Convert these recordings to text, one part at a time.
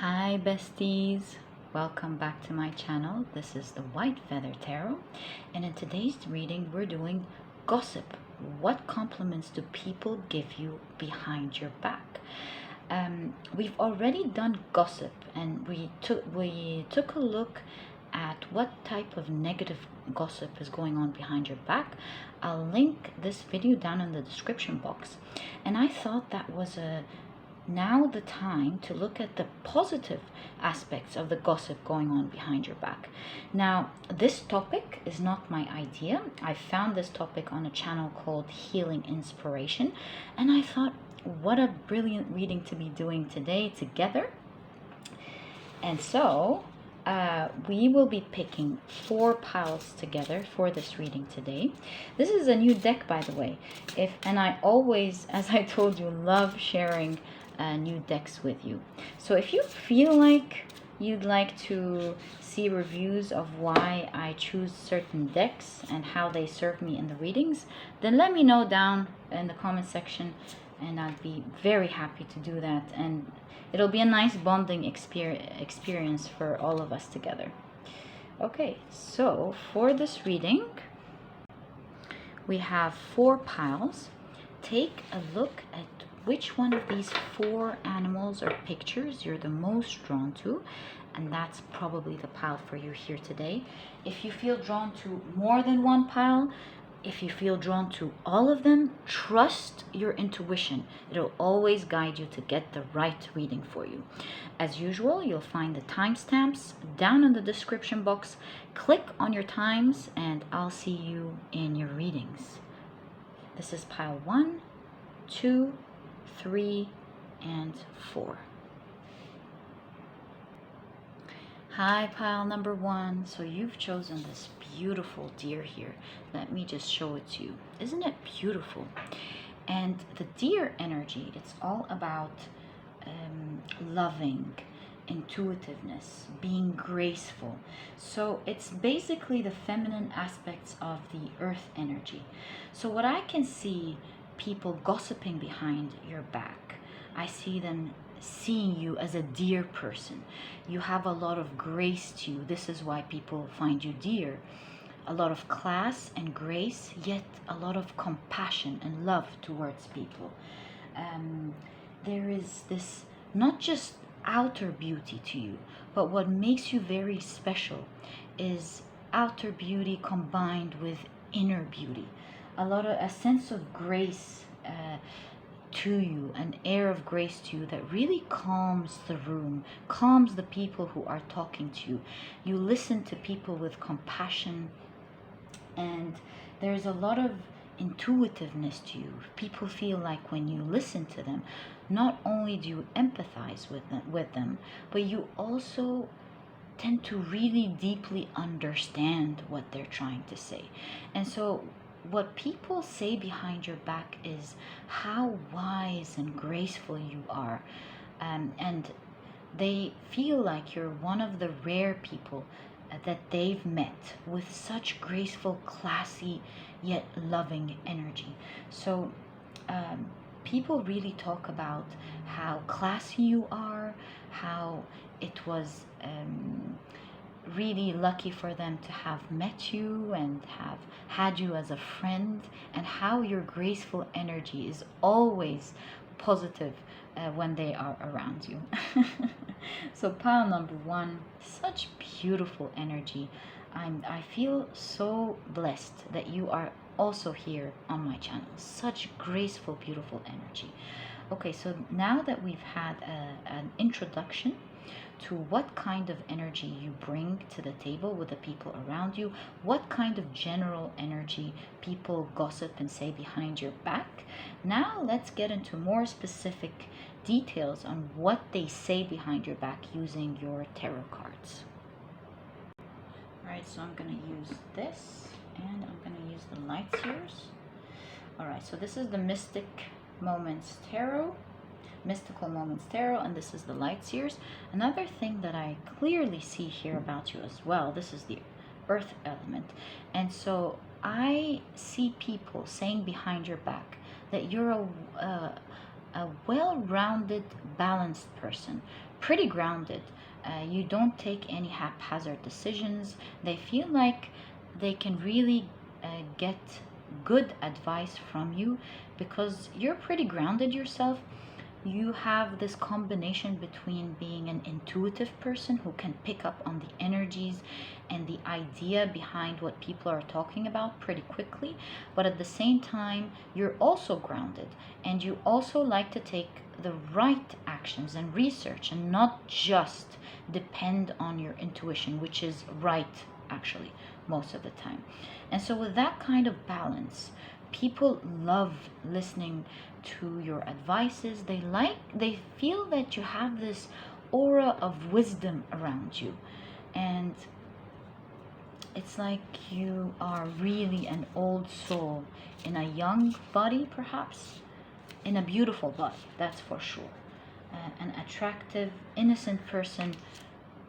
Hi besties, welcome back to my channel. This is the White Feather Tarot, and in today's reading we're doing gossip. What compliments do people give you behind your back? We've already done gossip, and we took a look at what type of negative gossip is going on behind your back. I'll link this video down in the description box, and I thought that was now the time to look at the positive aspects of the gossip going on behind your back. Now, this topic is not my idea. I found this topic on a channel called Healing Inspiration, and I thought, what a brilliant reading to be doing today together. And so we will be picking 4 piles together for this reading today. This is a new deck, by the way. And I always, as I told you, love sharing new decks with you. So if you feel like you'd like to see reviews of why I choose certain decks and how they serve me in the readings, then let me know down in the comment section, and I'd be very happy to do that, and it'll be a nice bonding experience for all of us together. Okay, so for this reading we have 4 piles. Take a look at which one of these 4 animals or pictures you're the most drawn to, and that's probably the pile for you here today. If you feel drawn to more than one pile, if you feel drawn to all of them, trust your intuition. It'll always guide you to get the right reading for you. As usual, you'll find the timestamps down in the description box. Click on your times and I'll see you in your readings. This is pile 1, 2, 3, and 4. Hi, pile number 1. So you've chosen this beautiful deer here. Let me just show it to you. Isn't it beautiful? And the deer energy, it's all about loving, intuitiveness, being graceful. So it's basically the feminine aspects of the earth energy. So what I can see people gossiping behind your back, I see them seeing you as a dear person. You have a lot of grace to you. This is why people find you dear. A lot of class and grace, yet a lot of compassion and love towards people. There is this not just outer beauty to you, but what makes you very special is outer beauty combined with inner beauty. A sense of grace to you, an air of grace to you that really calms the room, calms the people who are talking to you. You listen to people with compassion, and there's a lot of intuitiveness to you. People feel like when you listen to them, not only do you empathize with them, but you also tend to really deeply understand what they're trying to say. And so what people say behind your back is how wise and graceful you are, and they feel like you're one of the rare people that they've met with such graceful, classy, yet loving energy. So people really talk about how classy you are, how it was really lucky for them to have met you and have had you as a friend, and how your graceful energy is always positive when they are around you. So pile number 1, such beautiful energy. I feel so blessed that you are also here on my channel. Such graceful, beautiful energy. Okay, so now that we've had an introduction to what kind of energy you bring to the table with the people around you, what kind of general energy people gossip and say behind your back. Now let's get into more specific details on what they say behind your back using your tarot cards. Alright, so I'm going to use this, and I'm going to use the Light Seers. Alright, so this is the Mystical Moments Tarot, and this is the Light Seers. Another thing that I clearly see here about you as well, this is the earth element, and so I see people saying behind your back that you're a well-rounded, balanced person, pretty grounded. You don't take any haphazard decisions. They feel like they can really get good advice from you because you're pretty grounded yourself. You have this combination between being an intuitive person who can pick up on the energies and the idea behind what people are talking about pretty quickly, but at the same time, you're also grounded and you also like to take the right actions and research and not just depend on your intuition, which is right actually most of the time. And so, with that kind of balance, people love listening to your advices. They feel that you have this aura of wisdom around you, and it's like you are really an old soul in a young body, perhaps in a beautiful body, that's for sure. An attractive, innocent person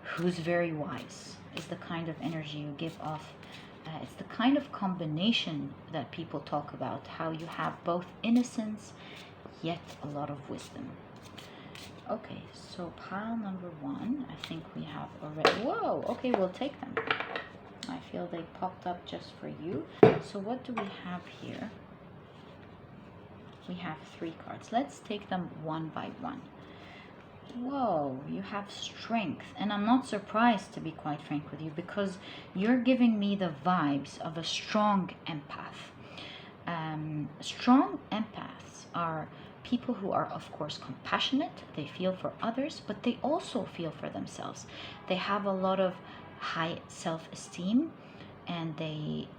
who's very wise is the kind of energy you give off. It's the kind of combination that people talk about, how you have both innocence yet a lot of wisdom. Okay, so pile number 1, I think we have already. Whoa, okay, we'll take them. I feel they popped up just for you. So what do we have here? We have 3 cards. Let's take them one by one. Whoa, you have strength. And I'm not surprised, to be quite frank with you, because you're giving me the vibes of a strong empath. Strong empaths are people who are, of course, compassionate. They feel for others, but they also feel for themselves. They have a lot of high self-esteem, and they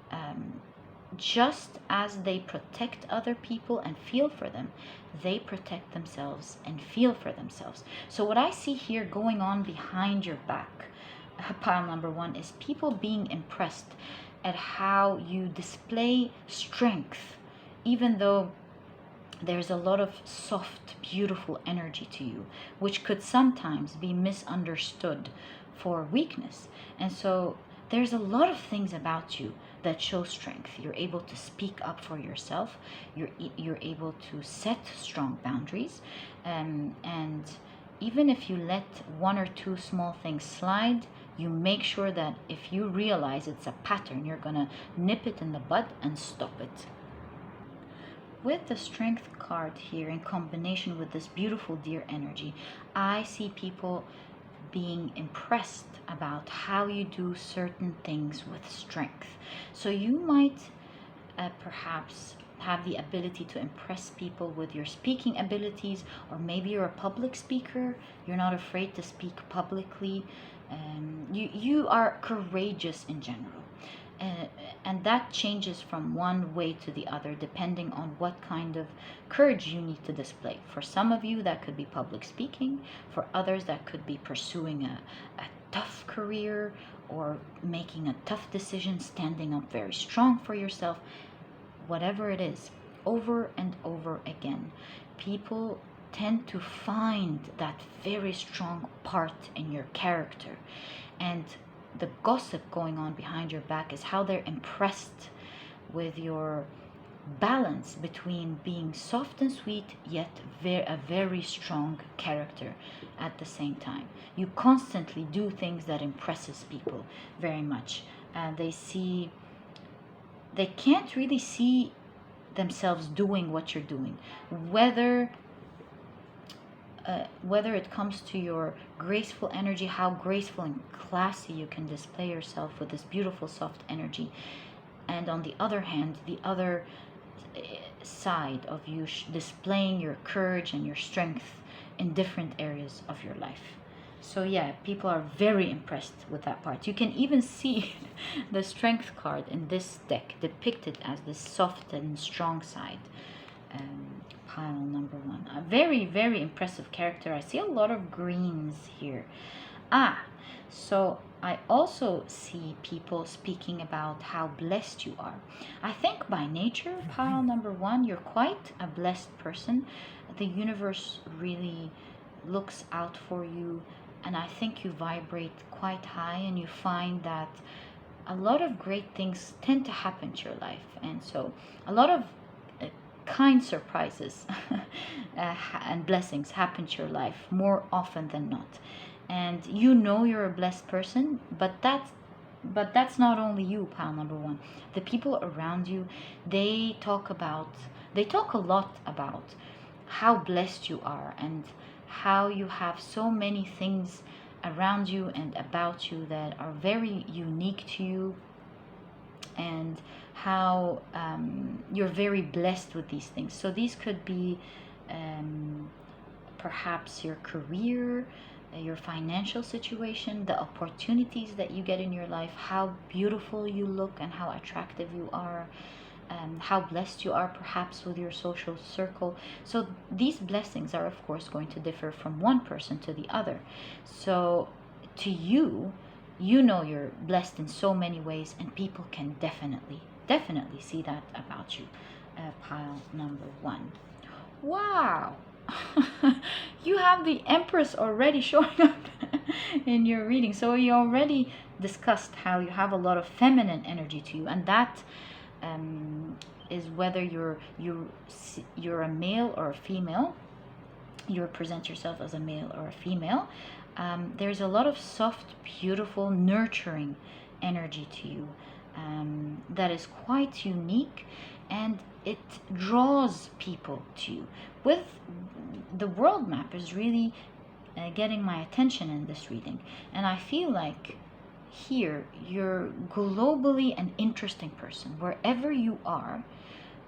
just as they protect other people and feel for them, they protect themselves and feel for themselves. So what I see here going on behind your back, pile number 1, is people being impressed at how you display strength, even though there's a lot of soft, beautiful energy to you, which could sometimes be misunderstood for weakness. And so there's a lot of things about you that show strength. You're able to speak up for yourself. You're able to set strong boundaries. And even if you let 1 or 2 small things slide, you make sure that if you realize it's a pattern, you're going to nip it in the bud and stop it. With the strength card here in combination with this beautiful deer energy, I see people being impressed about how you do certain things with strength. So you might perhaps have the ability to impress people with your speaking abilities, or maybe you're a public speaker, you're not afraid to speak publicly, you are courageous in general. And that changes from one way to the other depending on what kind of courage you need to display. For some of you, that could be public speaking. For others, that could be pursuing a tough career or making a tough decision, standing up very strong for yourself. Whatever it is, over and over again, people tend to find that very strong part in your character. And the gossip going on behind your back is how they're impressed with your balance between being soft and sweet yet a very strong character at the same time. You constantly do things that impresses people very much, and they can't really see themselves doing what you're doing, whether it comes to your graceful energy, how graceful and classy you can display yourself with this beautiful soft energy, and on the other hand, the other side of you displaying your courage and your strength in different areas of your life. So yeah, people are very impressed with that part. You can even see the strength card in this deck depicted as this soft and strong side. Pile number 1, a very, very impressive character. I see a lot of greens here. So I also see people speaking about how blessed you are. I think by nature, pile number 1, you're quite a blessed person. The universe really looks out for you, and I think you vibrate quite high, and you find that a lot of great things tend to happen to your life. And so a lot of kind surprises and blessings happen to your life more often than not. And you know you're a blessed person, but that's not only you, pile number one. The people around you, they talk a lot about how blessed you are, and how you have so many things around you and about you that are very unique to you, and how you're very blessed with these things. So these could be perhaps your career, your financial situation, the opportunities that you get in your life, how beautiful you look and how attractive you are, how blessed you are perhaps with your social circle. So these blessings are of course going to differ from one person to the other. So to you, you know you're blessed in so many ways, and people can definitely see that about you. Pile number one. Wow. You have the Empress already showing up in your reading. So you already discussed how you have a lot of feminine energy to you, and that is whether you're a male or a female. You represent yourself as a male or a female. There's a lot of soft, beautiful, nurturing energy to you that is quite unique, and it draws people to you. With the world map is really getting my attention in this reading, and I feel like here you're globally an interesting person. Wherever you are,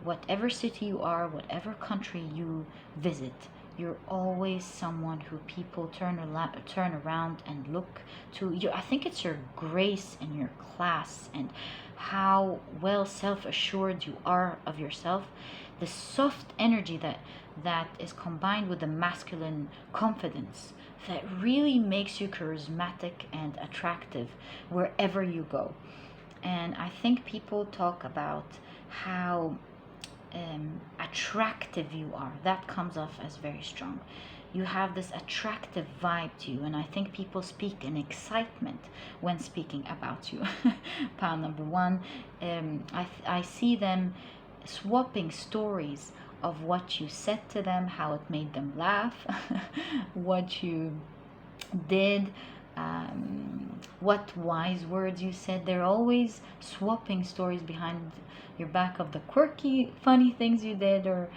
whatever city you are, whatever country you visit, you're always someone who people turn around and look to. I think it's your grace and your class, and how well self-assured you are of yourself. The soft energy that is combined with the masculine confidence that really makes you charismatic and attractive wherever you go. And I think people talk about how attractive you are. That comes off as very strong. You have this attractive vibe to you, and I think people speak in excitement when speaking about you. Pile number one, I see them swapping stories of what you said to them, how it made them laugh, what you did, what wise words you said. They're always swapping stories behind your back of the quirky, funny things you did, or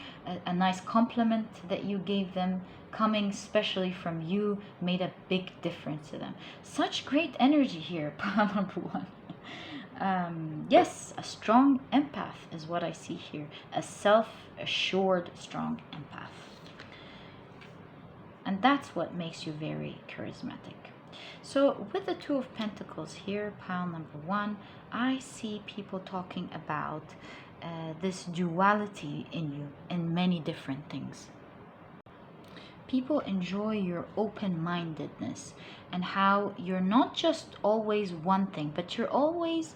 a nice compliment that you gave them, coming especially from you, made a big difference to them. Such great energy here, pile number one. Yes, a strong empath is what I see here. A self-assured, strong empath. And that's what makes you very charismatic. So with the Two of Pentacles here, pile number one, I see people talking about this duality in you in many different things. People enjoy your open-mindedness, and how you're not just always one thing, but you're always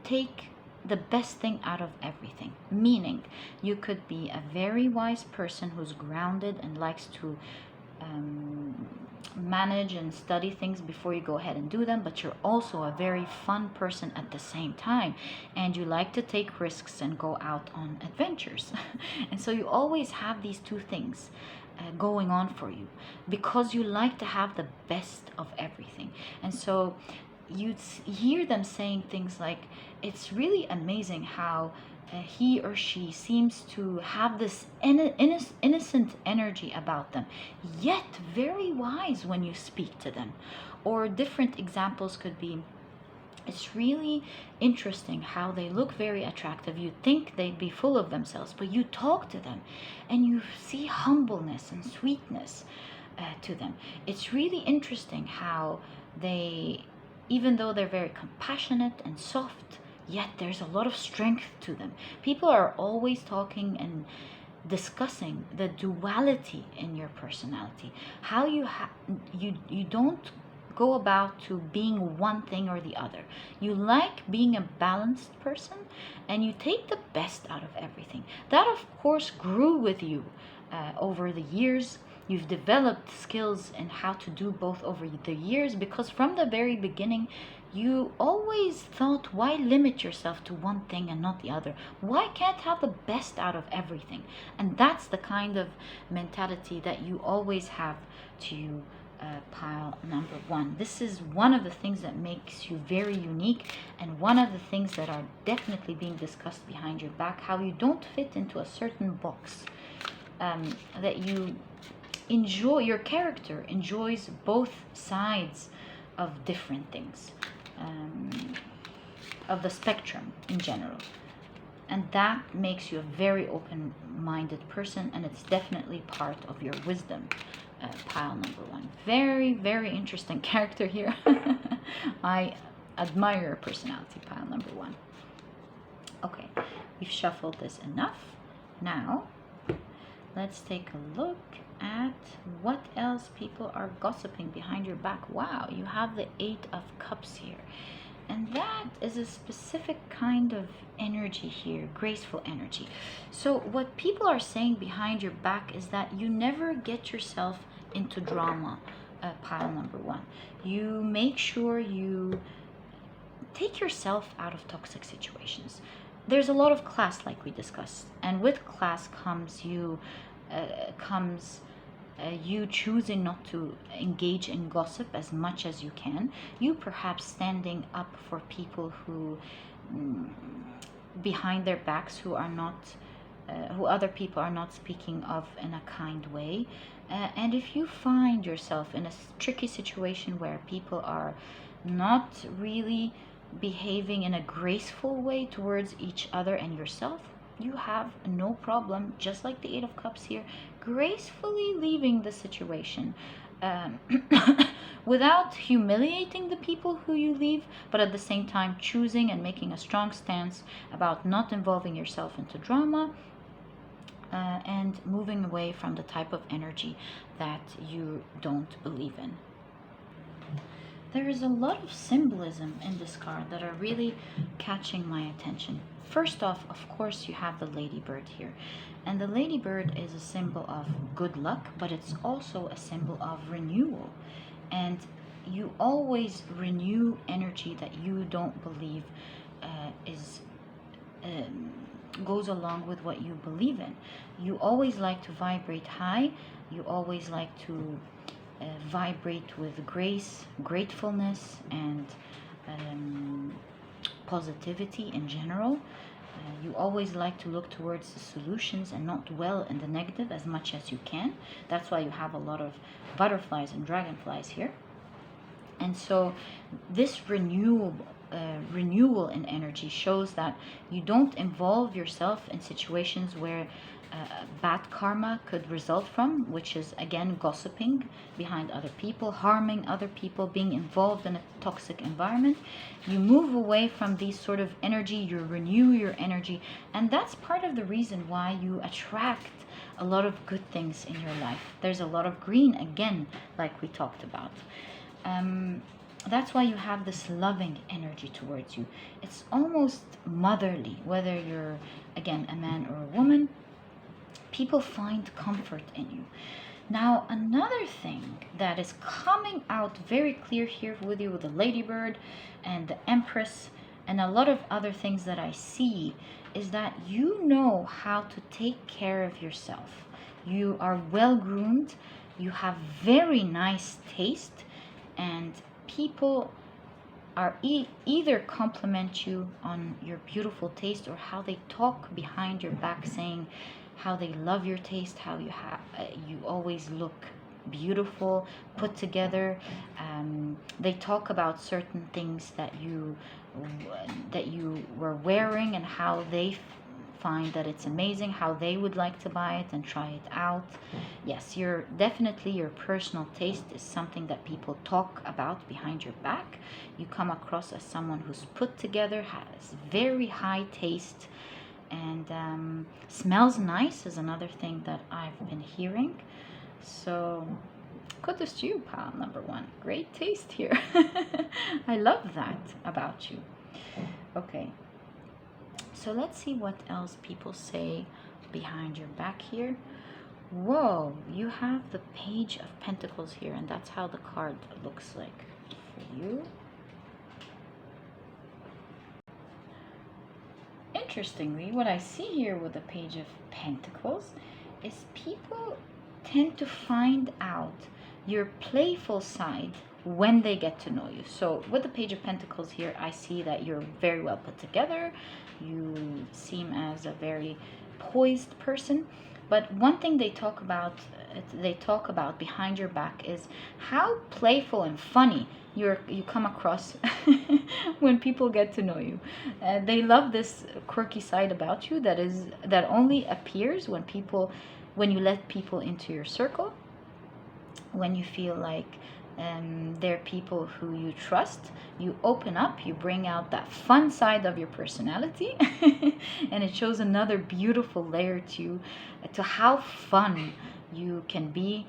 take the best thing out of everything. Meaning, you could be a very wise person who's grounded and likes to manage and study things before you go ahead and do them, but you're also a very fun person at the same time, and you like to take risks and go out on adventures. And so you always have these two things going on for you, because you like to have the best of everything. And so you'd hear them saying things like, it's really amazing how he or she seems to have this innocent energy about them, yet very wise when you speak to them. Or different examples could be, it's really interesting how they look very attractive. You think they'd be full of themselves, but you talk to them and you see humbleness and sweetness to them. It's really interesting how they, even though they're very compassionate and soft, yet there's a lot of strength to them. People are always talking and discussing the duality in your personality. How you don't go about to being one thing or the other. You like being a balanced person, and you take the best out of everything. That of course grew with you over the years. You've developed skills in how to do both over the years, because from the very beginning you always thought, why limit yourself to one thing and not the other? Why can't have the best out of everything? And that's the kind of mentality that you always have to pile number one. This is one of the things that makes you very unique, and one of the things that are definitely being discussed behind your back, how you don't fit into a certain box, that you enjoy, your character enjoys both sides of different things, of the spectrum in general. And that makes you a very open-minded person, and it's definitely part of your wisdom. Pile number one. Very, very interesting character here. I admire your personality, pile number one. Okay, we've shuffled this enough. Now, let's take a look at what else people are gossiping behind your back. Wow, you have the 8 of Cups here. And that is a specific kind of energy here, graceful energy. So what people are saying behind your back is that you never get yourself into drama, pile number one. You make sure you take yourself out of toxic situations. There's a lot of class, like we discussed, and with class comes you choosing not to engage in gossip as much as you can. You perhaps standing up for people who, behind their backs, who are not, who other people are not speaking of in a kind way. And if you find yourself in a tricky situation where people are not really behaving in a graceful way towards each other and yourself, you have no problem, just like the 8 of Cups here, gracefully leaving the situation, without humiliating the people who you leave, but at the same time choosing and making a strong stance about not involving yourself into drama, and moving away from the type of energy that you don't believe in. There is a lot of symbolism in this card that are really catching my attention. First off, of course, you have the ladybird here. And the ladybird is a symbol of good luck, but it's also a symbol of renewal. And you always renew energy that you don't believe goes along with what you believe in. You always like to vibrate high. You always like to vibrate with grace, gratefulness, and positivity in general. You always like to look towards the solutions and not dwell in the negative as much as you can. That's why you have a lot of butterflies and dragonflies here. And so this renewal in energy shows that you don't involve yourself in situations where bad karma could result from, which is again gossiping behind other people, harming other people, being involved in a toxic environment. You move away from these sort of energy, you renew your energy, and that's part of the reason why you attract a lot of good things in your life. There's a lot of green again, like we talked about. That's why you have this loving energy towards you. It's almost motherly, whether you're again a man or a woman. People find comfort in you. Now, another thing that is coming out very clear here with you, with the ladybird and the empress and a lot of other things that I see, is that you know how to take care of yourself. You are well groomed, you have very nice taste, and people are either compliment you on your beautiful taste or how they talk behind your back, saying how they love your taste, how you always look beautiful, put together. They talk about certain things that you were wearing and how they find that it's amazing, how they would like to buy it and try it out. Yes, your personal taste is something that people talk about behind your back. You come across as someone who's put together, has very high taste, and smells nice is another thing that I've been hearing. So kudos to you, pal number one. Great taste here. I love that about you. Okay, so let's see what else people say behind your back here. Whoa, you have the Page of Pentacles here, and that's how the card looks like for you. Interestingly, what I see here with the Page of Pentacles is people tend to find out your playful side when they get to know you. So with the Page of Pentacles here, I see that you're very well put together. You seem as a very poised person. But one thing they talk about behind your back is how playful and funny you come across when people get to know you. They love this quirky side about you that only appears when you let people into your circle, when you feel like they're people who you trust. You open up, you bring out that fun side of your personality, and it shows another beautiful layer to how fun you can be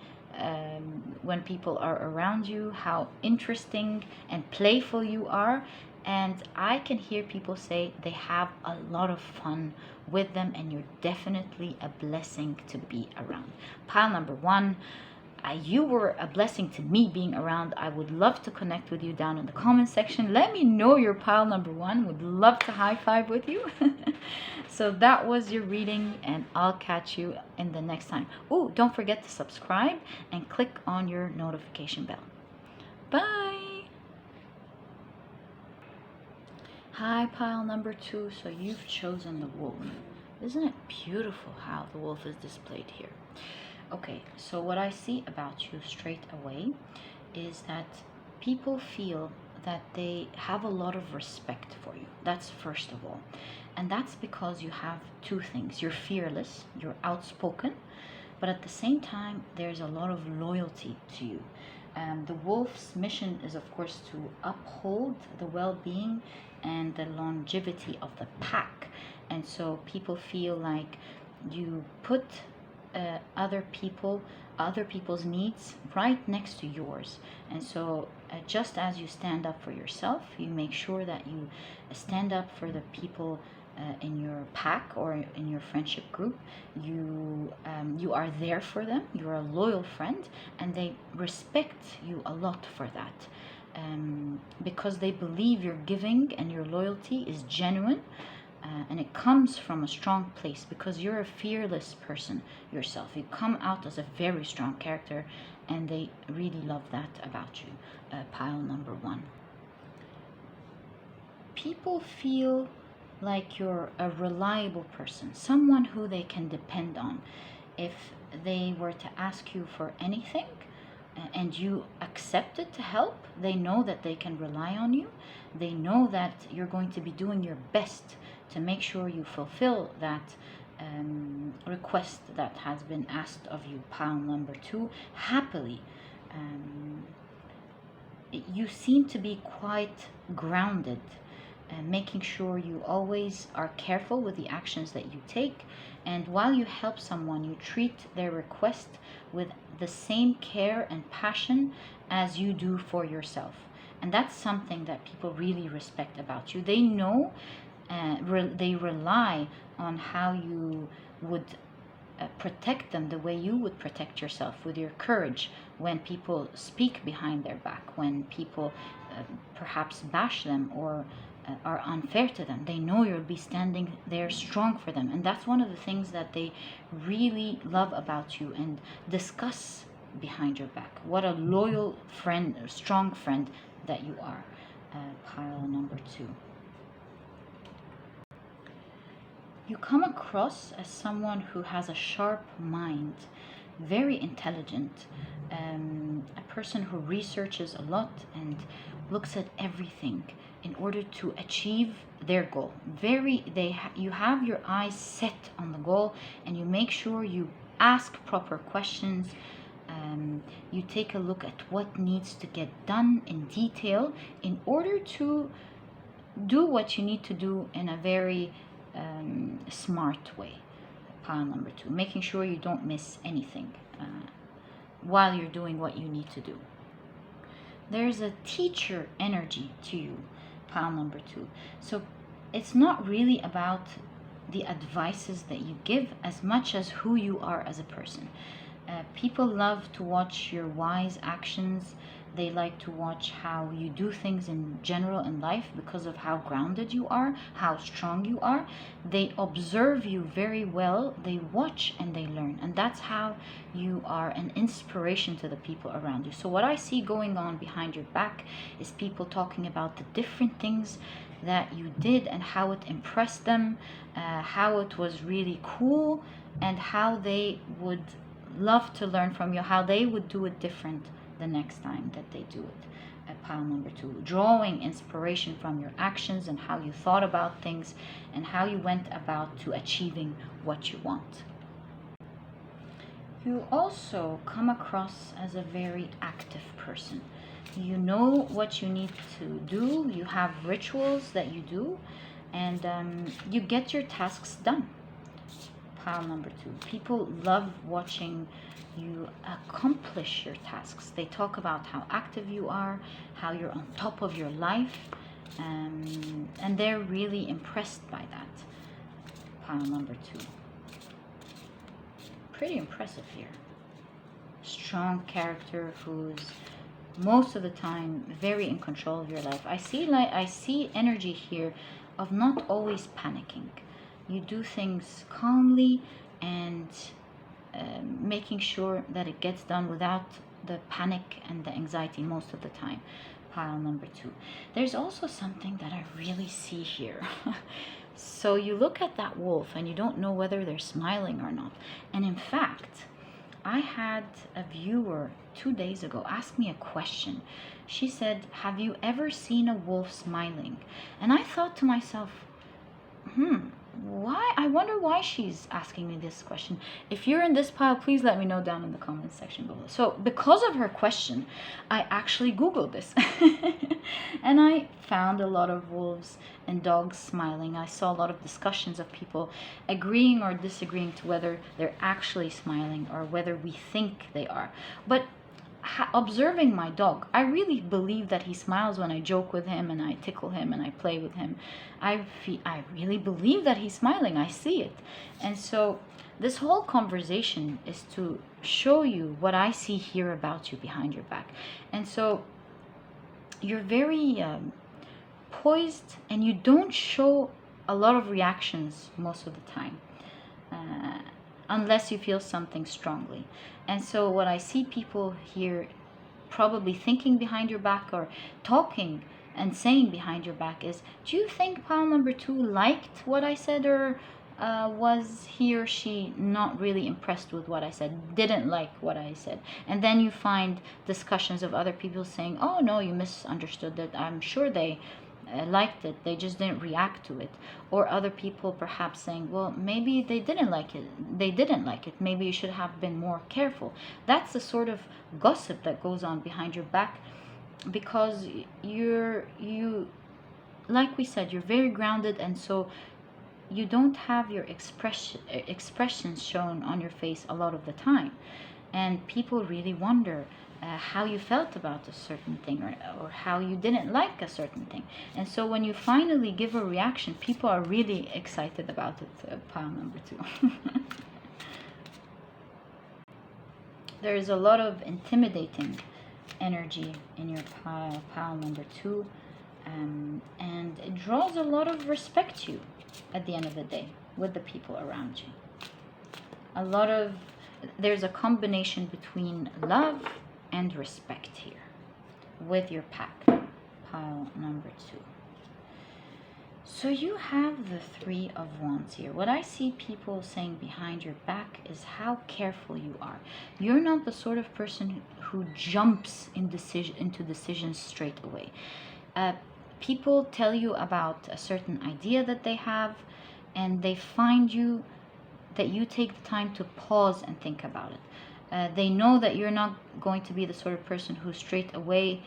when people are around you, how interesting and playful you are. And I can hear people say they have a lot of fun with them, and you're definitely a blessing to be around. Pile number one, you were a blessing to me being around. I would love to connect with you down in the comment section. Let me know your pile number one. Would love to high five with you. So that was your reading, and I'll catch you in the next time. Oh, don't forget to subscribe and click on your notification bell. Bye. Hi, pile number two. So you've chosen the wolf. Isn't it beautiful how the wolf is displayed here? Okay, so what I see about you straight away is that people feel that they have a lot of respect for you. That's first of all. And that's because you have two things. You're fearless, you're outspoken, but at the same time, there's a lot of loyalty to you. The wolf's mission is, of course, to uphold the well-being and the longevity of the pack. And so people feel like you put other people's needs right next to yours. And so just as you stand up for yourself, you make sure that you stand up for the people in your pack or in your friendship group. You are there for them. You're a loyal friend, and they respect you a lot for that, because they believe your giving and your loyalty is genuine. And it comes from a strong place, because you're a fearless person yourself. You come out as a very strong character, and they really love that about you. Pile number one. People feel like you're a reliable person, someone who they can depend on. If they were to ask you for anything and you accepted to help, they know that they can rely on you. They know that you're going to be doing your best to make sure you fulfill that request that has been asked of you. Pile number two, happily. You seem to be quite grounded, making sure you always are careful with the actions that you take. And while you help someone, you treat their request with the same care and passion as you do for yourself. And that's something that people really respect about you. They know, they rely on how you would protect them the way you would protect yourself, with your courage when people speak behind their back, when people perhaps bash them or are unfair to them. They know you'll be standing there strong for them. And that's one of the things that they really love about you and discuss behind your back. What a loyal friend, a strong friend that you are. Pile number two. You come across as someone who has a sharp mind, very intelligent, a person who researches a lot and looks at everything in order to achieve their goal. You have your eyes set on the goal, and you make sure you ask proper questions. You take a look at what needs to get done in detail in order to do what you need to do in a very smart way. Pile number two, making sure you don't miss anything while you're doing what you need to do. There's a teacher energy to you. Pile number two. So it's not really about the advices that you give as much as who you are as a person. People love to watch your wise actions. They like to watch how you do things in general in life because of how grounded you are, how strong you are. They observe you very well. They watch and they learn. And that's how you are an inspiration to the people around you. So what I see going on behind your back is people talking about the different things that you did and how it impressed them, how it was really cool, and how they would love to learn from you, how they would do it different the next time that they do it. Pile number 2, drawing inspiration from your actions and how you thought about things and how you went about to achieving what you want. You also come across as a very active person. You know what you need to do, you have rituals that you do, and you get your tasks done. Pile number 2, people love watching you accomplish your tasks. They talk about how active you are, how you're on top of your life, and they're really impressed by that. Pile number 2, pretty impressive here. Strong character who's most of the time very in control of your life. I see energy here of not always panicking. You do things calmly and making sure that it gets done without the panic and the anxiety most of the time. Pile number 2. There's also something that I really see here. So you look at that wolf and you don't know whether they're smiling or not. And in fact, I had a viewer 2 days ago ask me a question. She said, "Have you ever seen a wolf smiling?" And I thought to myself, why? I wonder why she's asking me this question. If you're in this pile, please let me know down in the comments section below. So because of her question, I actually Googled this and I found a lot of wolves and dogs smiling. I saw a lot of discussions of people agreeing or disagreeing to whether they're actually smiling or whether we think they are. But observing my dog, I really believe that he smiles when I joke with him and I tickle him and I play with him. I really believe that he's smiling. I see it. And so this whole conversation is to show you what I see here about you behind your back. And so you're very poised and you don't show a lot of reactions most of the time. Unless you feel something strongly. And so what I see people here probably thinking behind your back or talking and saying behind your back is, do you think pile number 2 liked what I said, or was he or she not really impressed with what I said, didn't like what I said? And then you find discussions of other people saying, oh no, you misunderstood that. I'm sure they liked it, they just didn't react to it. Or other people perhaps saying, well, maybe they didn't like it, maybe you should have been more careful. That's the sort of gossip that goes on behind your back, because you like we said, you're very grounded, and so you don't have your expressions shown on your face a lot of the time, and people really wonder how you felt about a certain thing, or how you didn't like a certain thing. And so when you finally give a reaction, people are really excited about it. Pile number 2. There is a lot of intimidating energy in your pile number 2, and it draws a lot of respect to you at the end of the day with the people around you. There's a combination between love and respect here with your pack. Pile number 2. So you have the 3 of Wands here. What I see people saying behind your back is how careful you are. You're not the sort of person who jumps into decisions straight away. People tell you about a certain idea that they have, and they find you that you take the time to pause and think about it. They know that you're not going to be the sort of person who straight away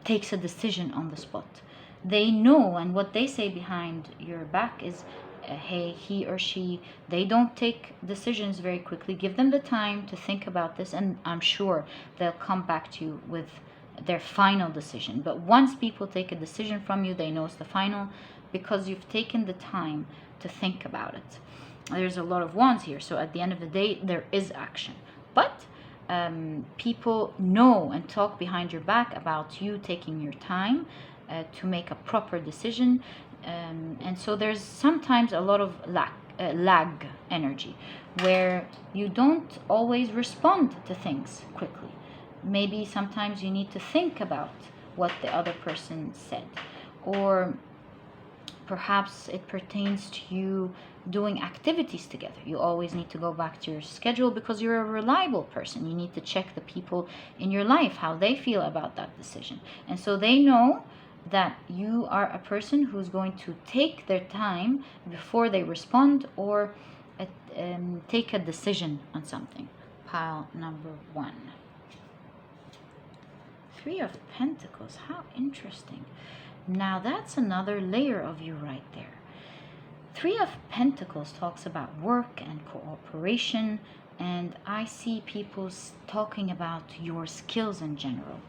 takes a decision on the spot. They know, and what they say behind your back is, hey, he or she, they don't take decisions very quickly. Give them the time to think about this, and I'm sure they'll come back to you with their final decision. But once people take a decision from you, they know it's the final, because you've taken the time to think about it. There's a lot of wands here, so at the end of the day there is action, but people know and talk behind your back about you taking your time to make a proper decision, and so there's sometimes a lot of lag energy where you don't always respond to things quickly. Maybe sometimes you need to think about what the other person said, or perhaps it pertains to you doing activities together. You always need to go back to your schedule because you're a reliable person. You need to check the people in your life, how they feel about that decision. And so they know that you are a person who's going to take their time before they respond or take a decision on something. Pile number 1. 3 of Pentacles. How interesting. Now that's another layer of you right there. 3 of Pentacles talks about work and cooperation, and I see people talking about your skills in general,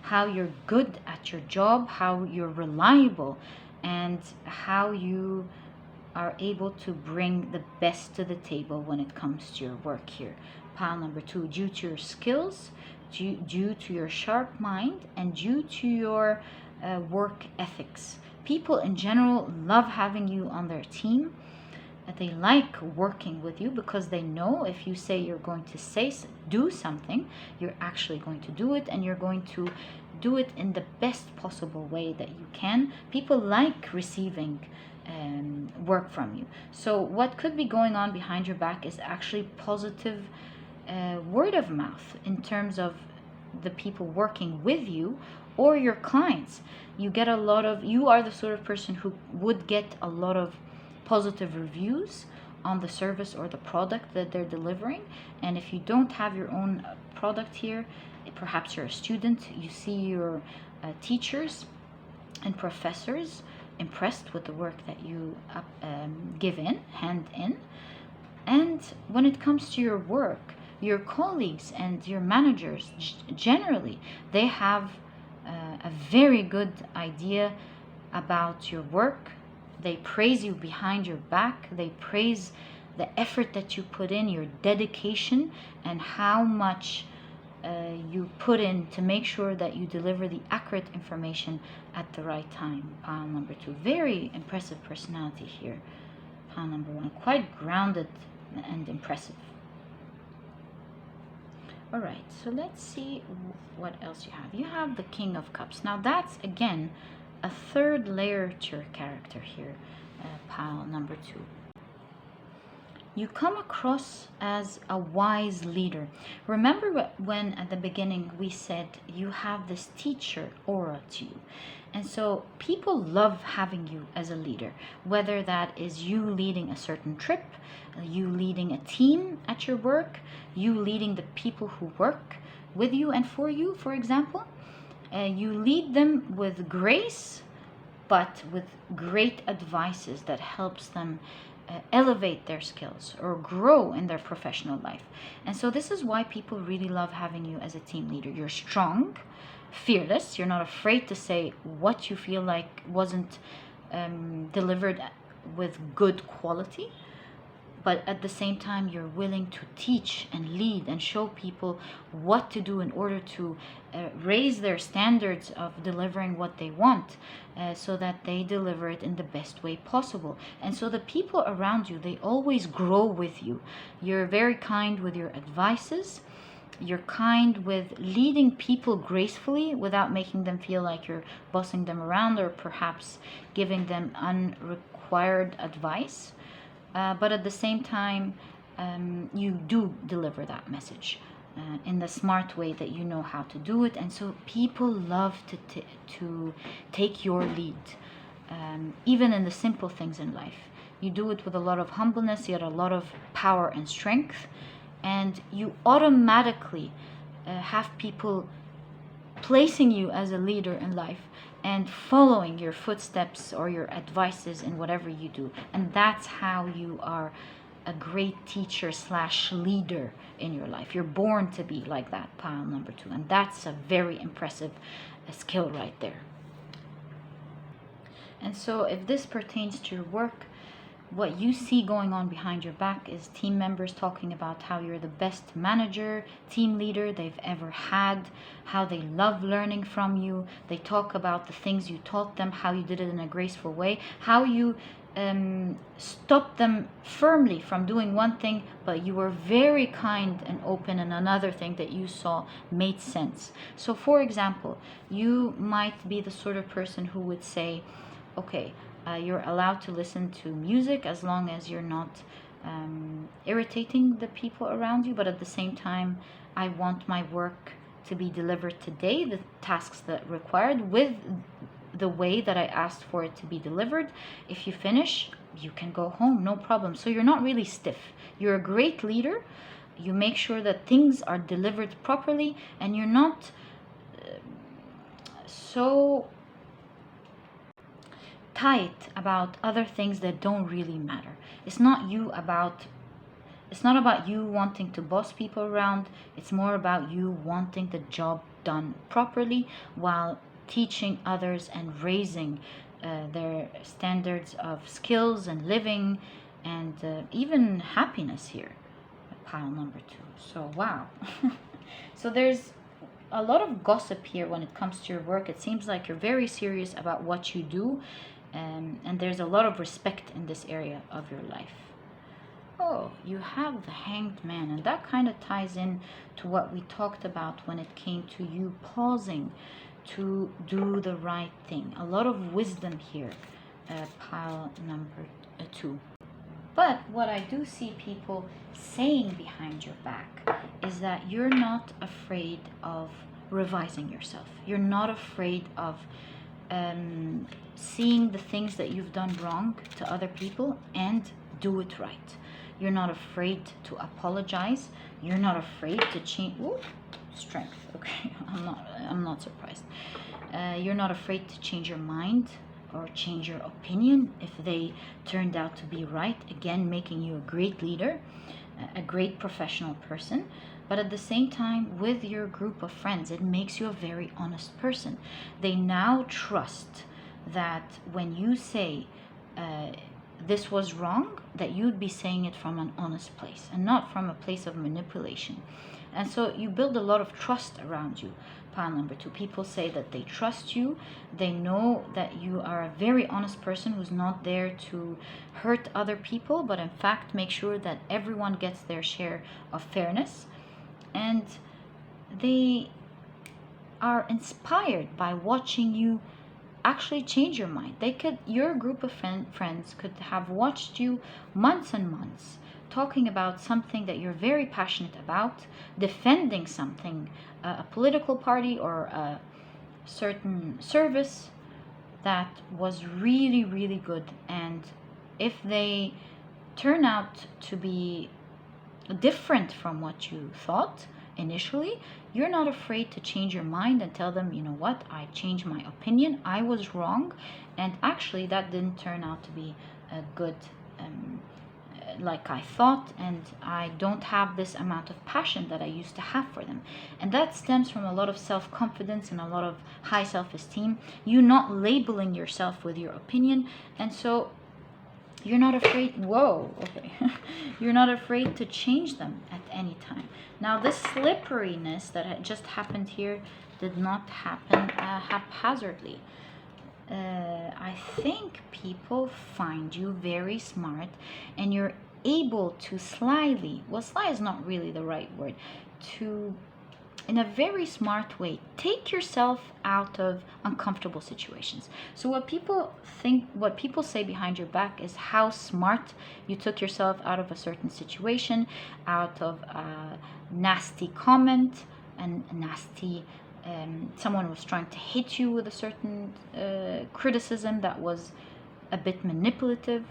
how you're good at your job, how you're reliable, and how you are able to bring the best to the table when it comes to your work here. Pile number 2, due to your skills, due to your sharp mind, and due to your work ethics. People in general love having you on their team. They like working with you because they know if you say you're going to do something, you're actually going to do it, and you're going to do it in the best possible way that you can. People like receiving work from you. So what could be going on behind your back is actually positive word of mouth in terms of the people working with you or your clients. You are the sort of person who would get a lot of positive reviews on the service or the product that they're delivering. And if you don't have your own product here, perhaps you're a student, you see your teachers and professors impressed with the work that you hand in. And when it comes to your work, your colleagues and your managers, generally, they have a very good idea about your work. They praise you behind your back. They praise the effort that you put in, your dedication, and how much you put in to make sure that you deliver the accurate information at the right time. Pile number 2, very impressive personality here. Pile number 1, quite grounded and impressive. All right, so let's see what else you have. You have the King of Cups. Now that's, again, a third layer to your character here, pile number 2. You come across as a wise leader. Remember when at the beginning we said you have this teacher aura to you. And so people love having you as a leader, whether that is you leading a certain trip, you leading a team at your work, you leading the people who work with you and for you, for example. You lead them with grace, but with great advices that helps them elevate their skills or grow in their professional life. And so this is why people really love having you as a team leader. You're strong, fearless. You're not afraid to say what you feel like wasn't delivered with good quality. But at the same time, you're willing to teach and lead and show people what to do in order to raise their standards of delivering what they want, so that they deliver it in the best way possible. And so the people around you, they always grow with you. You're very kind with your advices. You're kind with leading people gracefully without making them feel like you're bossing them around or perhaps giving them unrequired advice. But at the same time, you do deliver that message in the smart way that you know how to do it. And so people love to take your lead, even in the simple things in life. You do it with a lot of humbleness, you have a lot of power and strength, and you automatically have people placing you as a leader in life and following your footsteps or your advices in whatever you do. And that's how you are a great teacher / leader in your life. You're born to be like that, pile number 2. And that's a very impressive skill right there. And so if this pertains to your work, what you see going on behind your back is team members talking about how you're the best manager, team leader they've ever had, how they love learning from you. They talk about the things you taught them, how you did it in a graceful way, how you stopped them firmly from doing one thing, but you were very kind and open, and another thing that you saw made sense. So for example, you might be the sort of person who would say, okay, you're allowed to listen to music as long as you're not irritating the people around you, but at the same time, I want my work to be delivered today, the tasks that required, with the way that I asked for it to be delivered. If you finish, you can go home, no problem. So you're not really stiff. You're a great leader. You make sure that things are delivered properly, and you're not so tight about other things that don't really matter. It's not about you wanting to boss people around. It's more about you wanting the job done properly while teaching others and raising their standards of skills and living and even happiness here. Pile number 2. So wow. So there's a lot of gossip here when it comes to your work. It seems like you're very serious about what you do, and there's a lot of respect in this area of your life. Oh, you have the Hanged Man, and that kind of ties in to what we talked about when it came to you pausing to do the right thing. A lot of wisdom here, pile number 2. But what I do see people saying behind your back is that you're not afraid of revising yourself. You're not afraid of seeing the things that you've done wrong to other people and do it right. You're not afraid to apologize. You're not afraid to change. Ooh, strength. Okay, I'm not surprised. You're not afraid to change your mind or change your opinion if they turned out to be right. Again, making you a great leader, a great professional person. But at the same time, with your group of friends, it makes you a very honest person. They now trust that when you say this was wrong, that you'd be saying it from an honest place and not from a place of manipulation. And so you build a lot of trust around you. Pile number 2. People say that they trust you. They know that you are a very honest person who's not there to hurt other people, but in fact make sure that everyone gets their share of fairness. And they are inspired by watching you actually change your mind. Your group of friends could have watched you months and months talking about something that you're very passionate about, defending something, a political party or a certain service that was really, really good. And if they turn out to be different from what you thought initially, you're not afraid to change your mind and tell them, you know what, I changed my opinion, I was wrong, and actually that didn't turn out to be a good like I thought, and I don't have this amount of passion that I used to have for them. And that stems from a lot of self-confidence and a lot of high self-esteem. You not labeling yourself with your opinion, and so you're not afraid. Whoa, okay. You're not afraid to change them at any time. Now, this slipperiness that had just happened here did not happen haphazardly. I think people find you very smart, and you're able to slyly, well, sly is not really the right word, to, in a very smart way, take yourself out of uncomfortable situations. So what people say behind your back is how smart you took yourself out of a certain situation, out of a nasty comment, and nasty someone was trying to hit you with a certain criticism that was a bit manipulative,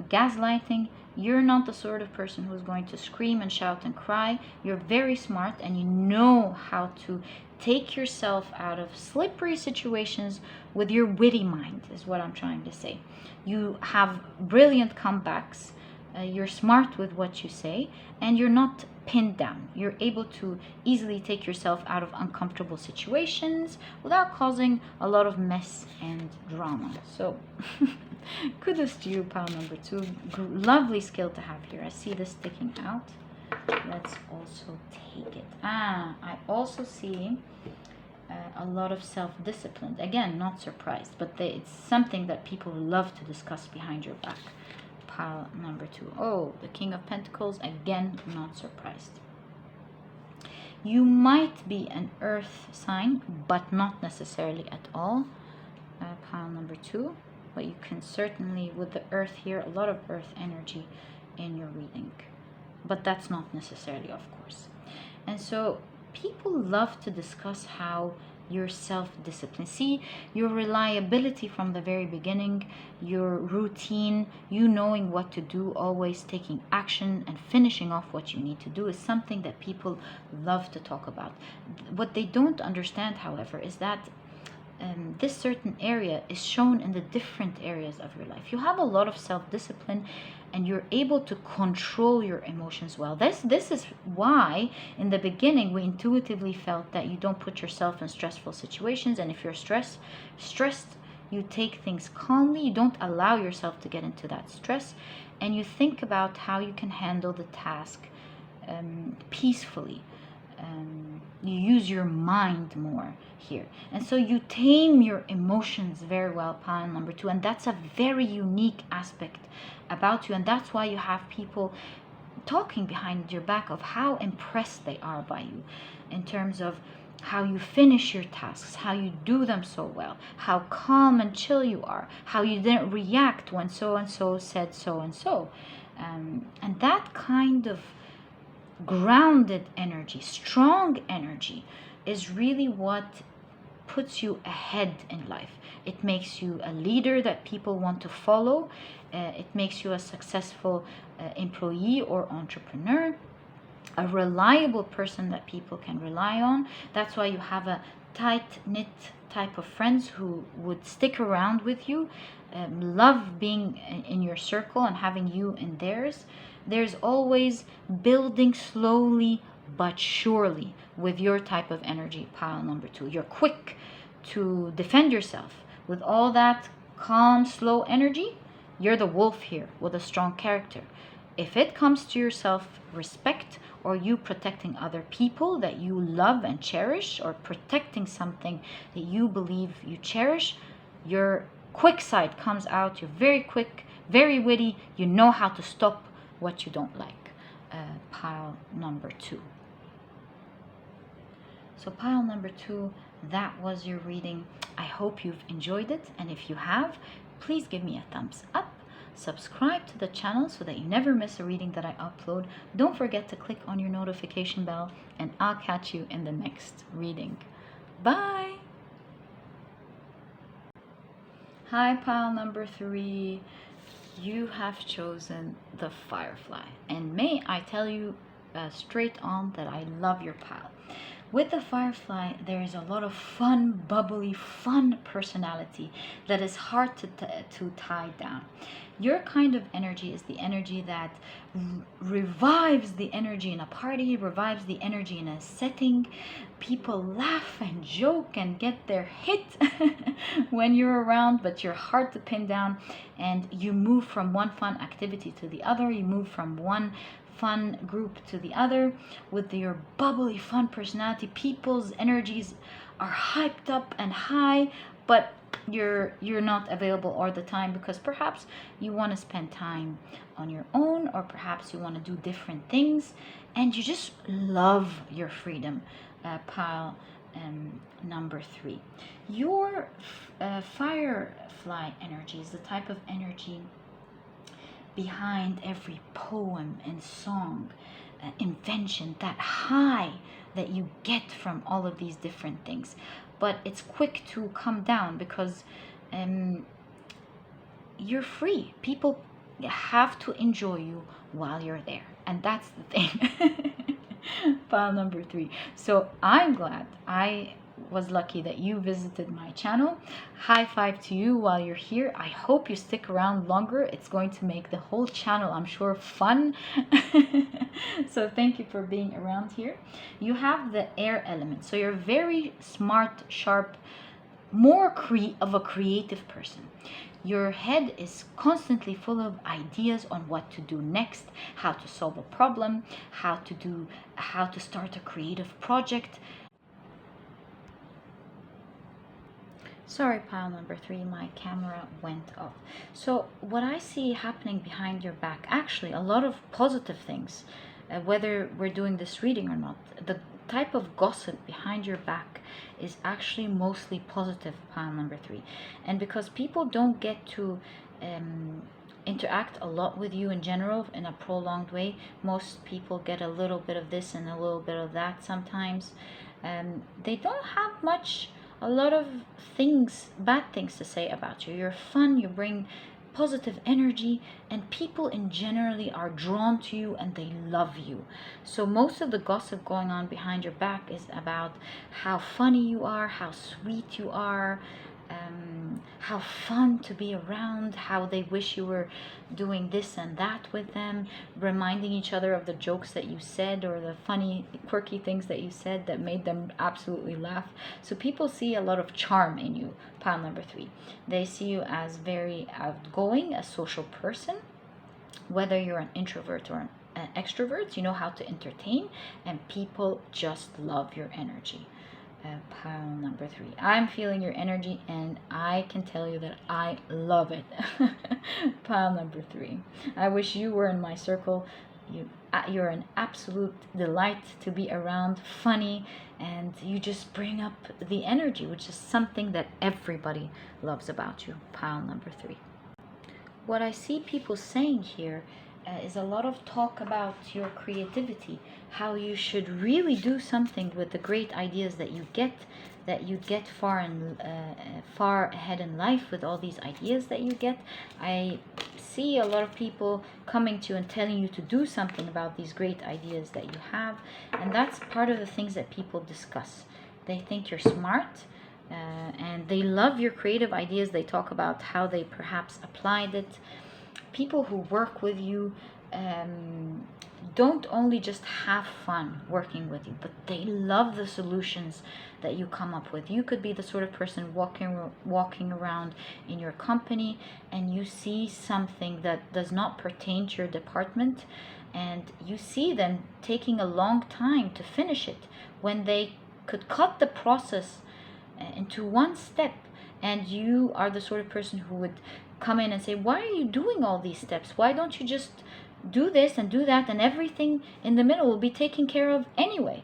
gaslighting. You're not the sort of person who's going to scream and shout and cry. You're very smart, and you know how to take yourself out of slippery situations with your witty mind, is what I'm trying to say. You have brilliant comebacks. You're smart with what you say, and you're not pinned down. You're able to easily take yourself out of uncomfortable situations without causing a lot of mess and drama. So kudos to you, pile number 2. Lovely skill to have here. I see this sticking out. Let's also take it. I also see a lot of self-discipline. Again, not surprised, but it's something that people love to discuss behind your back. Pile number 2. Oh, the King of Pentacles. Again, not surprised. You might be an earth sign, but not necessarily at all. Pile number 2. But you can certainly, with the earth here, a lot of earth energy in your reading. But that's not necessarily, of course. And so people love to discuss how your self-discipline, see, your reliability from the very beginning, your routine, you knowing what to do, always taking action and finishing off what you need to do, is something that people love to talk about. What they don't understand, however, is that this certain area is shown in the different areas of your life. You have a lot of self-discipline, and you're able to control your emotions well. This is why in the beginning we intuitively felt that you don't put yourself in stressful situations, and if you're stressed, you take things calmly. You don't allow yourself to get into that stress, and you think about how you can handle the task peacefully. You use your mind more here, and so you tame your emotions very well, pile number 2, and that's a very unique aspect about you. And that's why you have people talking behind your back of how impressed they are by you in terms of how you finish your tasks, how you do them so well, how calm and chill you are, how you didn't react when so and so said so and so, and that kind of grounded energy, strong energy, is really what puts you ahead in life. It makes you a leader that people want to follow. It makes you a successful employee or entrepreneur, a reliable person that people can rely on. That's why you have a tight-knit type of friends who would stick around with you, love being in your circle and having you in theirs. There's always building slowly but surely with your type of energy, pile number 2. You're quick to defend yourself with all that calm, slow energy. You're the wolf here with a strong character. If it comes to your self-respect, or you protecting other people that you love and cherish, or protecting something that you believe you cherish, your quick side comes out. You're very quick, very witty. You know how to stop what you don't like. Pile number 2. So pile number 2, that was your reading. I hope you've enjoyed it, and if you have, please give me a thumbs up. Subscribe to the channel so that you never miss a reading that I upload. Don't forget to click on your notification bell, and I'll catch you in the next reading. Bye! Hi, pile number 3. You have chosen the Firefly, and may I tell you straight on that I love your pile. With the Firefly, there is a lot of fun, bubbly, fun personality that is hard to tie down. Your kind of energy is the energy that revives the energy in a party, revives the energy in a setting. People laugh and joke and get their hit when you're around, but you're hard to pin down, and you move from one fun activity to the other. You move from one fun group to the other with your bubbly fun personality. People's energies are hyped up and high, but you're not available all the time because perhaps you want to spend time on your own, or perhaps you want to do different things, and you just love your freedom. Pile number 3, your Firefly energy is the type of energy behind every poem and song, invention, that high that you get from all of these different things. But it's quick to come down because you're free. People have to enjoy you while you're there, and that's the thing. Pile number 3. So I'm glad I was lucky that you visited my channel. High five to you while you're here. I hope you stick around longer. It's going to make the whole channel, I'm sure, fun. So thank you for being around here. You have the air element, so you're very smart, sharp, more of a creative person. Your head is constantly full of ideas on what to do next, how to solve a problem, how to start a creative project. Sorry, pile number 3, my camera went off. So what I see happening behind your back, actually a lot of positive things, whether we're doing this reading or not. The type of gossip behind your back is actually mostly positive, pile number 3. And because people don't get to interact a lot with you in general in a prolonged way, most people get a little bit of this and a little bit of that sometimes. They don't have a lot of bad things to say about you. You're fun, you bring positive energy, and people in generally are drawn to you and they love you. So most of the gossip going on behind your back is about how funny you are, how sweet you are, how fun to be around, how they wish you were doing this and that with them, reminding each other of the jokes that you said or the funny, quirky things that you said that made them absolutely laugh. So people see a lot of charm in you, pile number 3. They see you as very outgoing, a social person, whether you're an introvert or an extrovert. You know how to entertain, and people just love your energy. Pile number 3. I'm feeling your energy and I can tell you that I love it. Pile number 3. I wish you were in my circle. You're an absolute delight to be around, funny, and you just bring up the energy, which is something that everybody loves about you. Pile number 3. What I see people saying here is a lot of talk about your creativity, how you should really do something with the great ideas that you get far ahead in life with all these ideas that you get. I see a lot of people coming to you and telling you to do something about these great ideas that you have, and that's part of the things that people discuss. They think you're smart, and they love your creative ideas. They talk about how they perhaps applied it. People who work with you don't only just have fun working with you, but they love the solutions that you come up with. You could be the sort of person walking around in your company and you see something that does not pertain to your department, and you see them taking a long time to finish it when they could cut the process into one step. And you are the sort of person who would come in and say, why are you doing all these steps? Why don't you just do this and do that, and everything in the middle will be taken care of anyway?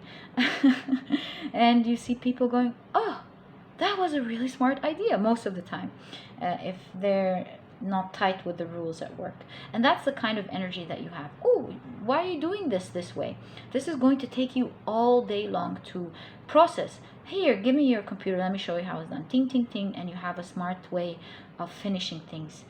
And you see people going, oh, that was a really smart idea most of the time, if they're not tight with the rules at work. And that's the kind of energy that you have. Oh, why are you doing this way? This is going to take you all day long to process. Here, give me your computer, let me show you how it's done. Ting, ting, ting. And you have a smart way of finishing things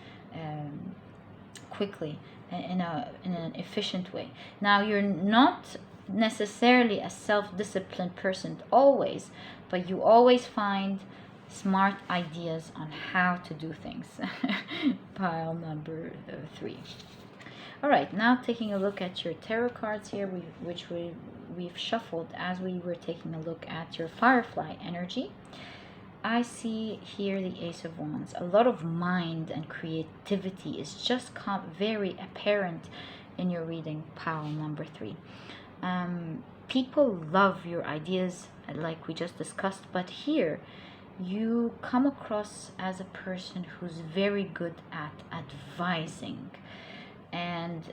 quickly, in an efficient way. Now, you're not necessarily a self-disciplined person always, but you always find smart ideas on how to do things. Pile number 3. All right, now taking a look at your tarot cards here, which we've shuffled as we were taking a look at your Firefly energy. I see here the Ace of Wands. A lot of mind and creativity is just very apparent in your reading, pile number 3. People love your ideas, like we just discussed, but here you come across as a person who's very good at advising. And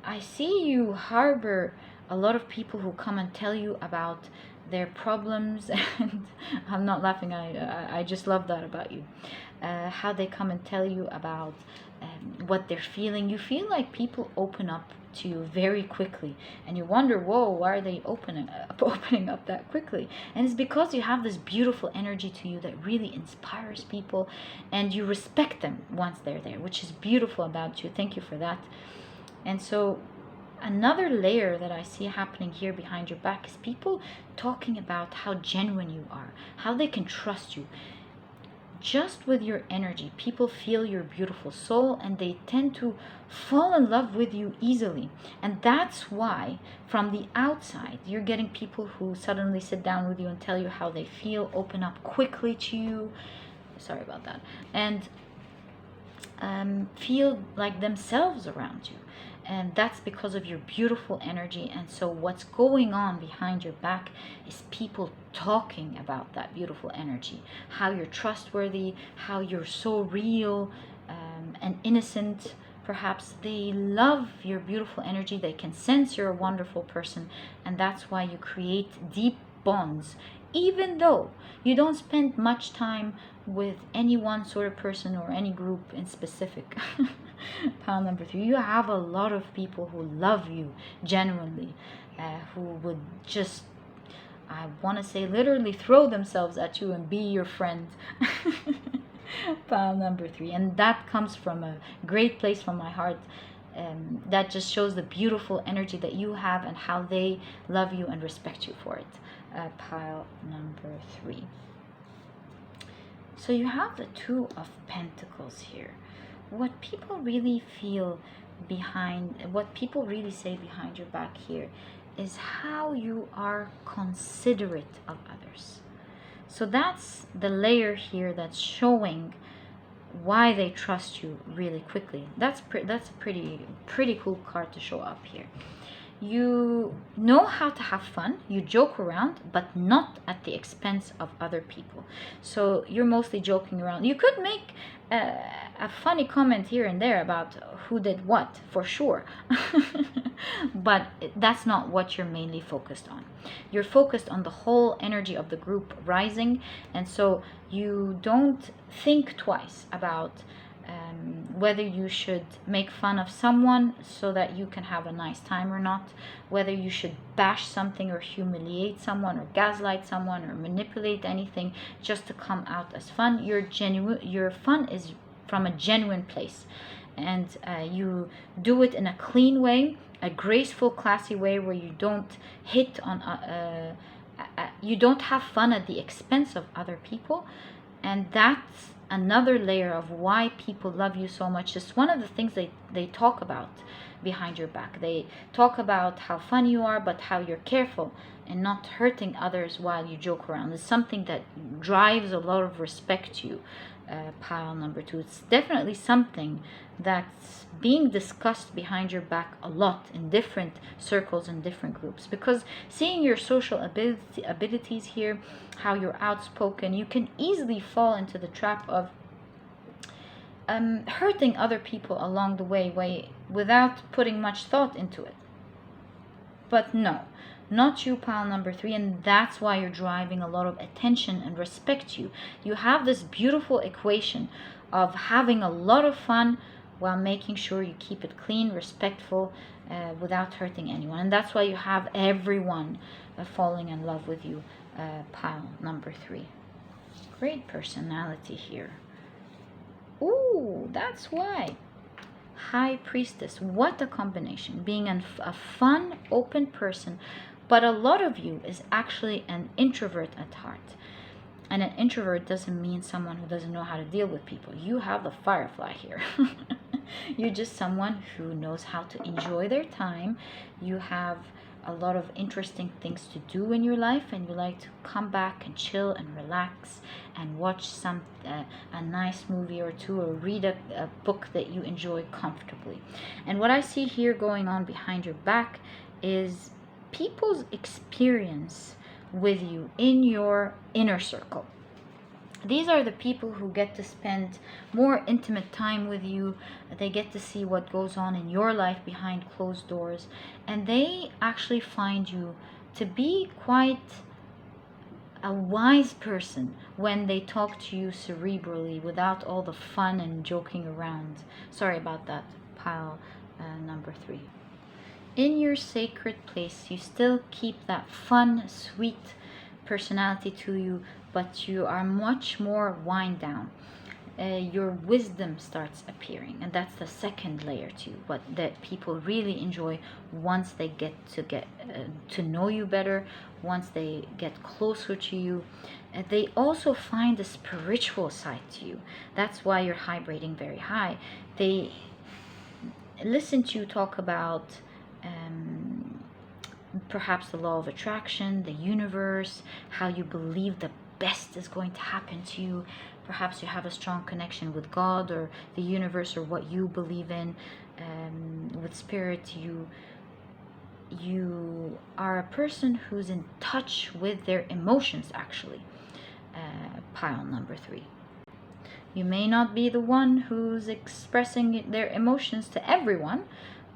I see you harbor a lot of people who come and tell you about their problems, and I'm not laughing, I just love that about you. How they come and tell you about what they're feeling. You feel like people open up to you very quickly, and you wonder, whoa, why are they opening up that quickly? And it's because you have this beautiful energy to you that really inspires people, and you respect them once they're there, which is beautiful about you. Thank you for that. And so another layer that I see happening here behind your back is people talking about how genuine you are, how they can trust you. Just with your energy, people feel your beautiful soul and they tend to fall in love with you easily. And that's why from the outside, you're getting people who suddenly sit down with you and tell you how they feel, open up quickly to you. Sorry about that. And feel like themselves around you. And that's because of your beautiful energy. And so what's going on behind your back is people talking about that beautiful energy, how you're trustworthy, how you're so real and innocent. Perhaps they love your beautiful energy, they can sense you're a wonderful person, and that's why you create deep bonds, even though you don't spend much time with any one sort of person or any group in specific. Pile number 3, you have a lot of people who love you genuinely, who would just, I want to say, literally throw themselves at you and be your friend. Pile number 3, and that comes from a great place from my heart. That just shows the beautiful energy that you have and how they love you and respect you for it. Pile number 3. So you have the Two of Pentacles here. What people really feel behind, what people really say behind your back here is how you are considerate of others. So that's the layer here that's showing why they trust you really quickly. That's a pretty cool card to show up here. You know how to have fun, you joke around, but not at the expense of other people. So you're mostly joking around. You could make a funny comment here and there about who did what, for sure. But that's not what you're mainly focused on. You're focused on the whole energy of the group rising, and so you don't think twice about whether you should make fun of someone so that you can have a nice time or not, whether you should bash something or humiliate someone or gaslight someone or manipulate anything just to come out as fun. Your fun is from a genuine place, and you do it in a clean way, a graceful, classy way where you don't hit on you don't have fun at the expense of other people. And that's another layer of why people love you so much. It's one of the things they talk about behind your back. They talk about how fun you are, but how you're careful and not hurting others while you joke around. It's something that drives a lot of respect to you. Pile number 2, it's definitely something that's being discussed behind your back a lot in different circles and different groups, because seeing your social abilities here, how you're outspoken, you can easily fall into the trap of hurting other people along the way without putting much thought into it. But no, not you, pile number 3, and that's why you're driving a lot of attention and respect to you. You have this beautiful equation of having a lot of fun while making sure you keep it clean, respectful, without hurting anyone. And that's why you have everyone falling in love with you, pile number 3. Great personality here. Ooh, that's why. High Priestess, what a combination. Being a fun, open person, but a lot of you is actually an introvert at heart. And an introvert doesn't mean someone who doesn't know how to deal with people. You have the Firefly here. You're just someone who knows how to enjoy their time. You have a lot of interesting things to do in your life, and you like to come back and chill and relax and watch a nice movie or two, or read a book that you enjoy comfortably. And what I see here going on behind your back is people's experience with you in your inner circle. These are the people who get to spend more intimate time with you. They get to see what goes on in your life behind closed doors. And they actually find you to be quite a wise person when they talk to you cerebrally without all the fun and joking around. Sorry about that, pile number 3. In your sacred place, you still keep that fun, sweet personality to you, but you are much more wind down. your wisdom starts appearing, and that's the second layer too, what that people really enjoy once they get to know you better, once they get closer to you. They also find the spiritual side to you. That's why you're vibrating very high. They listen to you talk about perhaps the law of attraction, the universe, how you believe the best is going to happen to you. Perhaps you have a strong connection with God or the universe or what you believe in. With spirit, you are a person who's in touch with their emotions, actually. Pile number 3. You may not be the one who's expressing their emotions to everyone,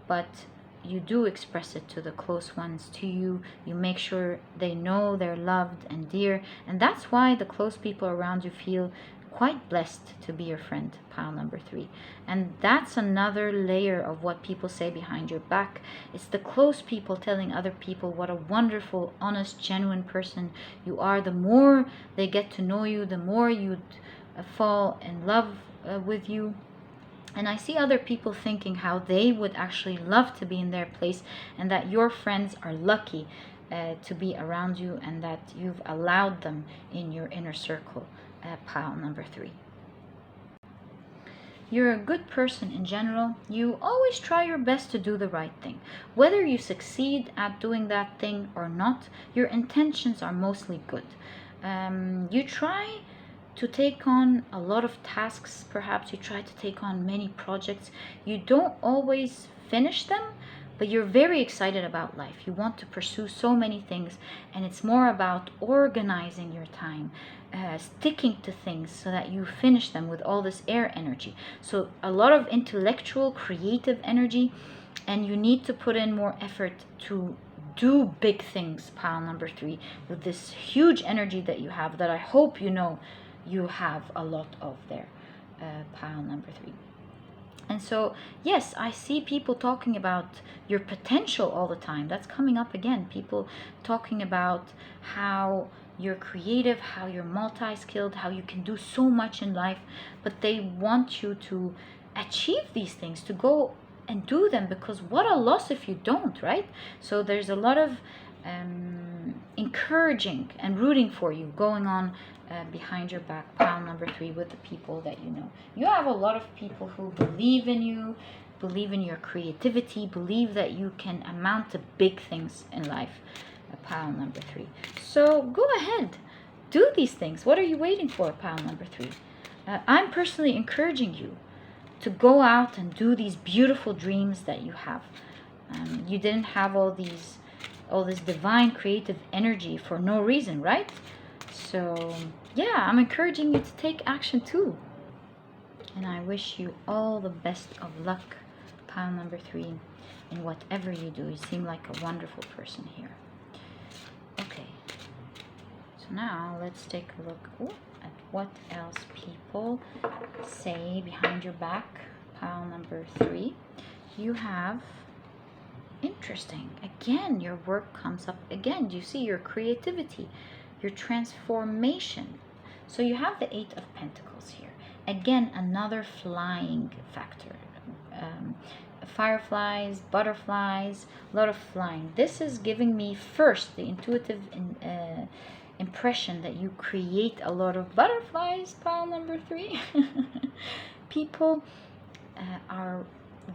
but you do express it to the close ones to you. You make sure they know they're loved and dear, and that's why the close people around you feel quite blessed to be your friend. Pile number 3. And that's another layer of what people say behind your back. It's the close people telling other people what a wonderful, honest, genuine person you are. The more they get to know you, the more you'd fall in love with you. And I see other people thinking how they would actually love to be in their place, and that your friends are lucky to be around you, and that you've allowed them in your inner circle. Pile number 3. You're a good person in general. You always try your best to do the right thing. Whether you succeed at doing that thing or not, your intentions are mostly good. You try to take on a lot of tasks. Perhaps you try to take on many projects. You don't always finish them, but you're very excited about life. You want to pursue so many things, and it's more about organizing your time, sticking to things so that you finish them with all this air energy. So a lot of intellectual, creative energy, and you need to put in more effort to do big things. Pile number 3, with this huge energy that you have, that I hope you know you have a lot of there. Pile number 3. And so, yes, I see people talking about your potential all the time. That's coming up again. People talking about how you're creative, how you're multi-skilled, how you can do so much in life, but they want you to achieve these things, to go and do them, because what a loss if you don't, right? So there's a lot of encouraging and rooting for you going on behind your back. Pile number 3, with the people that you know. You have a lot of people who believe in you, believe in your creativity, believe that you can amount to big things in life. Pile number 3. So go ahead, do these things. What are you waiting for? Pile number 3. I'm personally encouraging you to go out and do these beautiful dreams that you have. You didn't have all this divine creative energy for no reason, right? So yeah, I'm encouraging you to take action too. And I wish you all the best of luck, pile number 3, in whatever you do. You seem like a wonderful person here. Okay, so now let's take a look at what else people say behind your back. Pile number 3. You have, interesting, again, your work comes up again. Do you see your creativity, your transformation? So you have the 8 of Pentacles here. Again, another flying factor. Fireflies, butterflies, a lot of flying. This is giving me first the intuitive impression that you create a lot of butterflies. Pile number 3. People are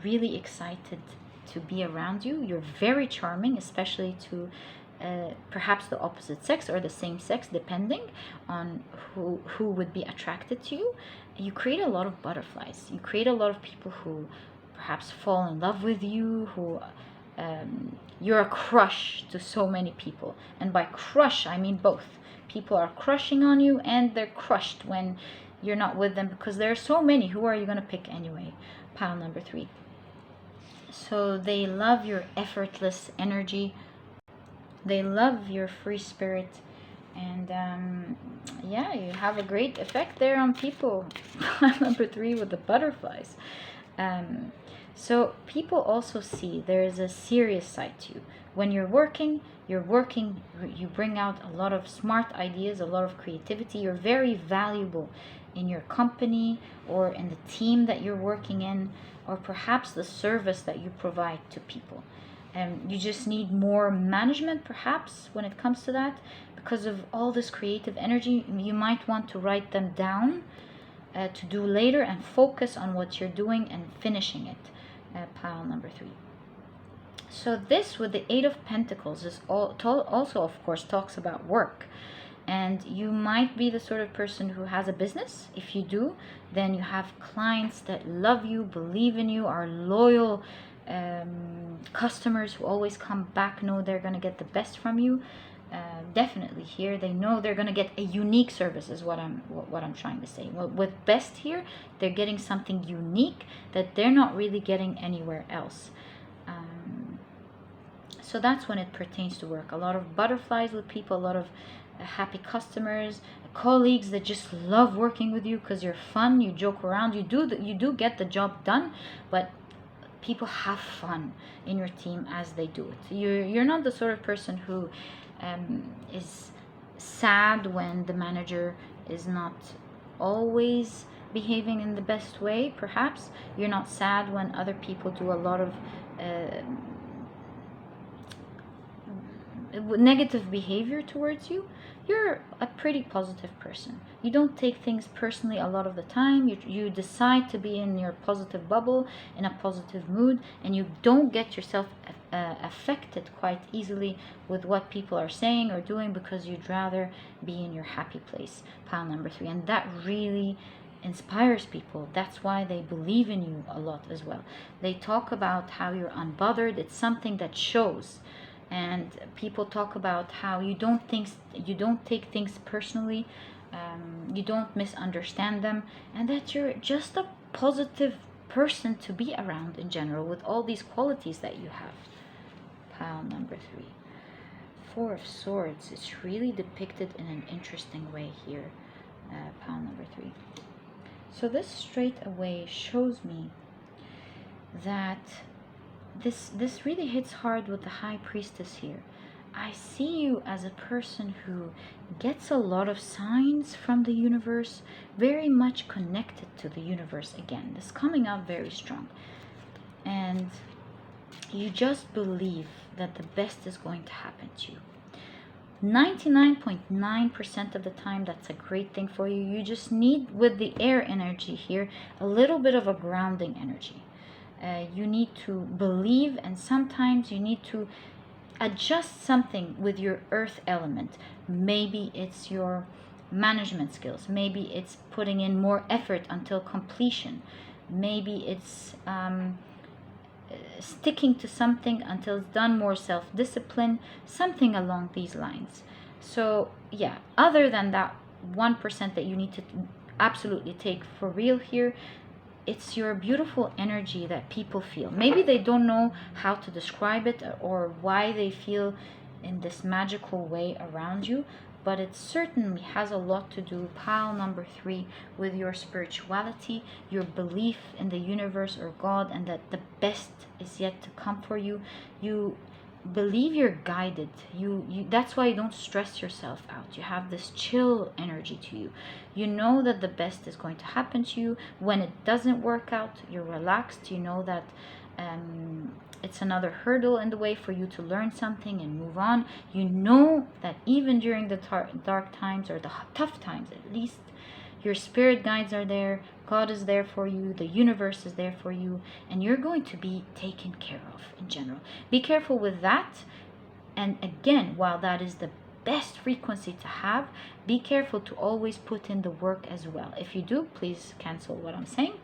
really excited to be around you. You're very charming, especially to perhaps the opposite sex or the same sex, depending on who would be attracted to you. You create a lot of butterflies. You create a lot of people who perhaps fall in love with you, who you're a crush to so many people. And by crush, I mean both. People are crushing on you, and they're crushed when you're not with them, because there are so many. Who are you going to pick anyway? Pile number 3. So they love your effortless energy. They love your free spirit. And yeah, you have a great effect there on people. Pile number 3 with the butterflies. So people also see there is a serious side to you. When you're working, you bring out a lot of smart ideas, a lot of creativity. You're very valuable in your company or in the team that you're working in, or perhaps the service that you provide to people. And you just need more management perhaps when it comes to that. Because of all this creative energy, you might want to write them down to do later and focus on what you're doing and finishing it. Pile number 3. So this with the 8 of Pentacles is also of course talks about work. And you might be the sort of person who has a business. If you do, then you have clients that love you, believe in you, are loyal customers who always come back, know they're going to get the best from you. Definitely here they know they're going to get a unique service is what I'm trying to say. Well, with best here, they're getting something unique that they're not really getting anywhere else. So that's when it pertains to work. A lot of butterflies with people, a lot of happy customers, colleagues that just love working with you because you're fun, you joke around, you do get the job done, but people have fun in your team as they do it. You're not the sort of person who is sad when the manager is not always behaving in the best way. Perhaps you're not sad when other people do a lot of negative behavior towards you. You're a pretty positive person. You don't take things personally a lot of the time. You decide to be in your positive bubble, in a positive mood, and you don't get yourself affected quite easily with what people are saying or doing, because you'd rather be in your happy place. Pile number 3. And that really inspires people. That's why they believe in you a lot as well. They talk about how you're unbothered. It's something that shows. And people talk about how you don't take things personally, you don't misunderstand them, and that you're just a positive person to be around in general with all these qualities that you have. Pile number 3. 4 of Swords is really depicted in an interesting way here. Pile number 3. So this straight away shows me that this really hits hard with the High Priestess here. I see you as a person who gets a lot of signs from the universe, very much connected to the universe again. This coming out very strong. And you just believe that the best is going to happen to you. 99.9% of the time, that's a great thing for you. You just need, with the air energy here, a little bit of a grounding energy. You need to believe, and sometimes you need to adjust something with your earth element. Maybe it's your management skills. Maybe it's putting in more effort until completion. Maybe it's sticking to something until it's done, more self-discipline, something along these lines. So yeah, other than that 1% that you need to absolutely take for real here, it's your beautiful energy that people feel. Maybe they don't know how to describe it or why they feel in this magical way around you, but it certainly has a lot to do, pile number 3, with your spirituality, your belief in the universe or God, and that the best is yet to come for you. You believe you're guided. That's why you don't stress yourself out. You have this chill energy to you. You know that the best is going to happen to you. When it doesn't work out, you're relaxed. You know that it's another hurdle in the way for you to learn something and move on. You know that even during the dark times, or the tough times at least, your spirit guides are there. God is there for you. The universe is there for you. And you're going to be taken care of in general. Be careful with that. And again, while that is the best frequency to have, be careful to always put in the work as well. If you do, please cancel what I'm saying.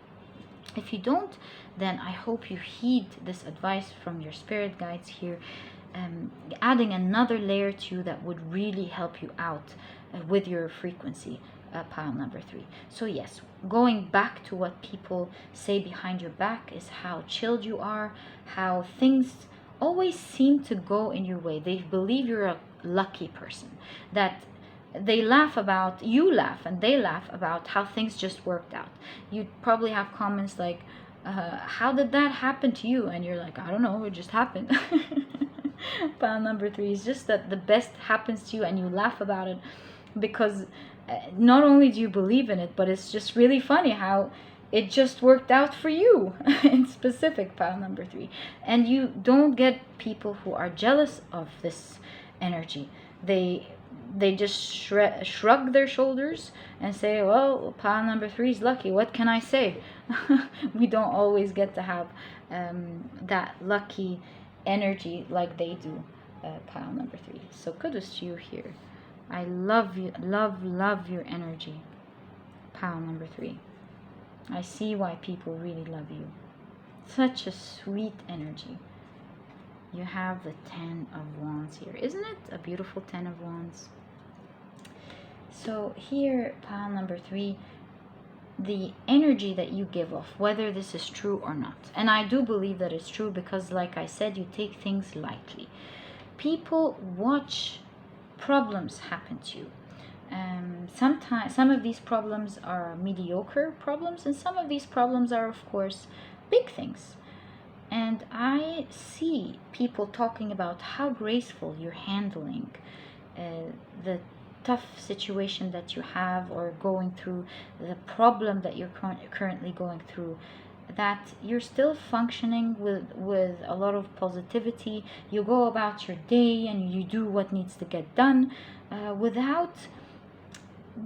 If you don't, then I hope you heed this advice from your spirit guides here, adding another layer to you that would really help you out with your frequency. Pile number 3. So yes, going back to what people say behind your back is how chilled you are, how things always seem to go in your way. They believe you're a lucky person, that they laugh about, you laugh and they laugh about how things just worked out. You probably have comments like, how did that happen to you? And you're like, I don't know, it just happened. Pile number 3 is just that the best happens to you and you laugh about it, because not only do you believe in it, but it's just really funny how it just worked out for you in specific, pile number 3. And you don't get people who are jealous of this energy. They just shrug their shoulders and say, well, pile number 3 is lucky, what can I say? We don't always get to have that lucky energy like they do, pile number 3. So kudos to you here. I love you, love your energy, pile number 3. I see why people really love you. Such a sweet energy. You have the 10 of Wands here. Isn't it a beautiful 10 of Wands? So here, pile number 3, the energy that you give off, whether this is true or not. And I do believe that it's true because, like I said, you take things lightly. People watch problems happen to you. Sometimes some of these problems are mediocre problems, and some of these problems are, of course, big things. And I see people talking about how graceful you're handling the tough situation that you have, or going through the problem that you're currently going through, that you're still functioning with a lot of positivity. You go about your day and you do what needs to get done without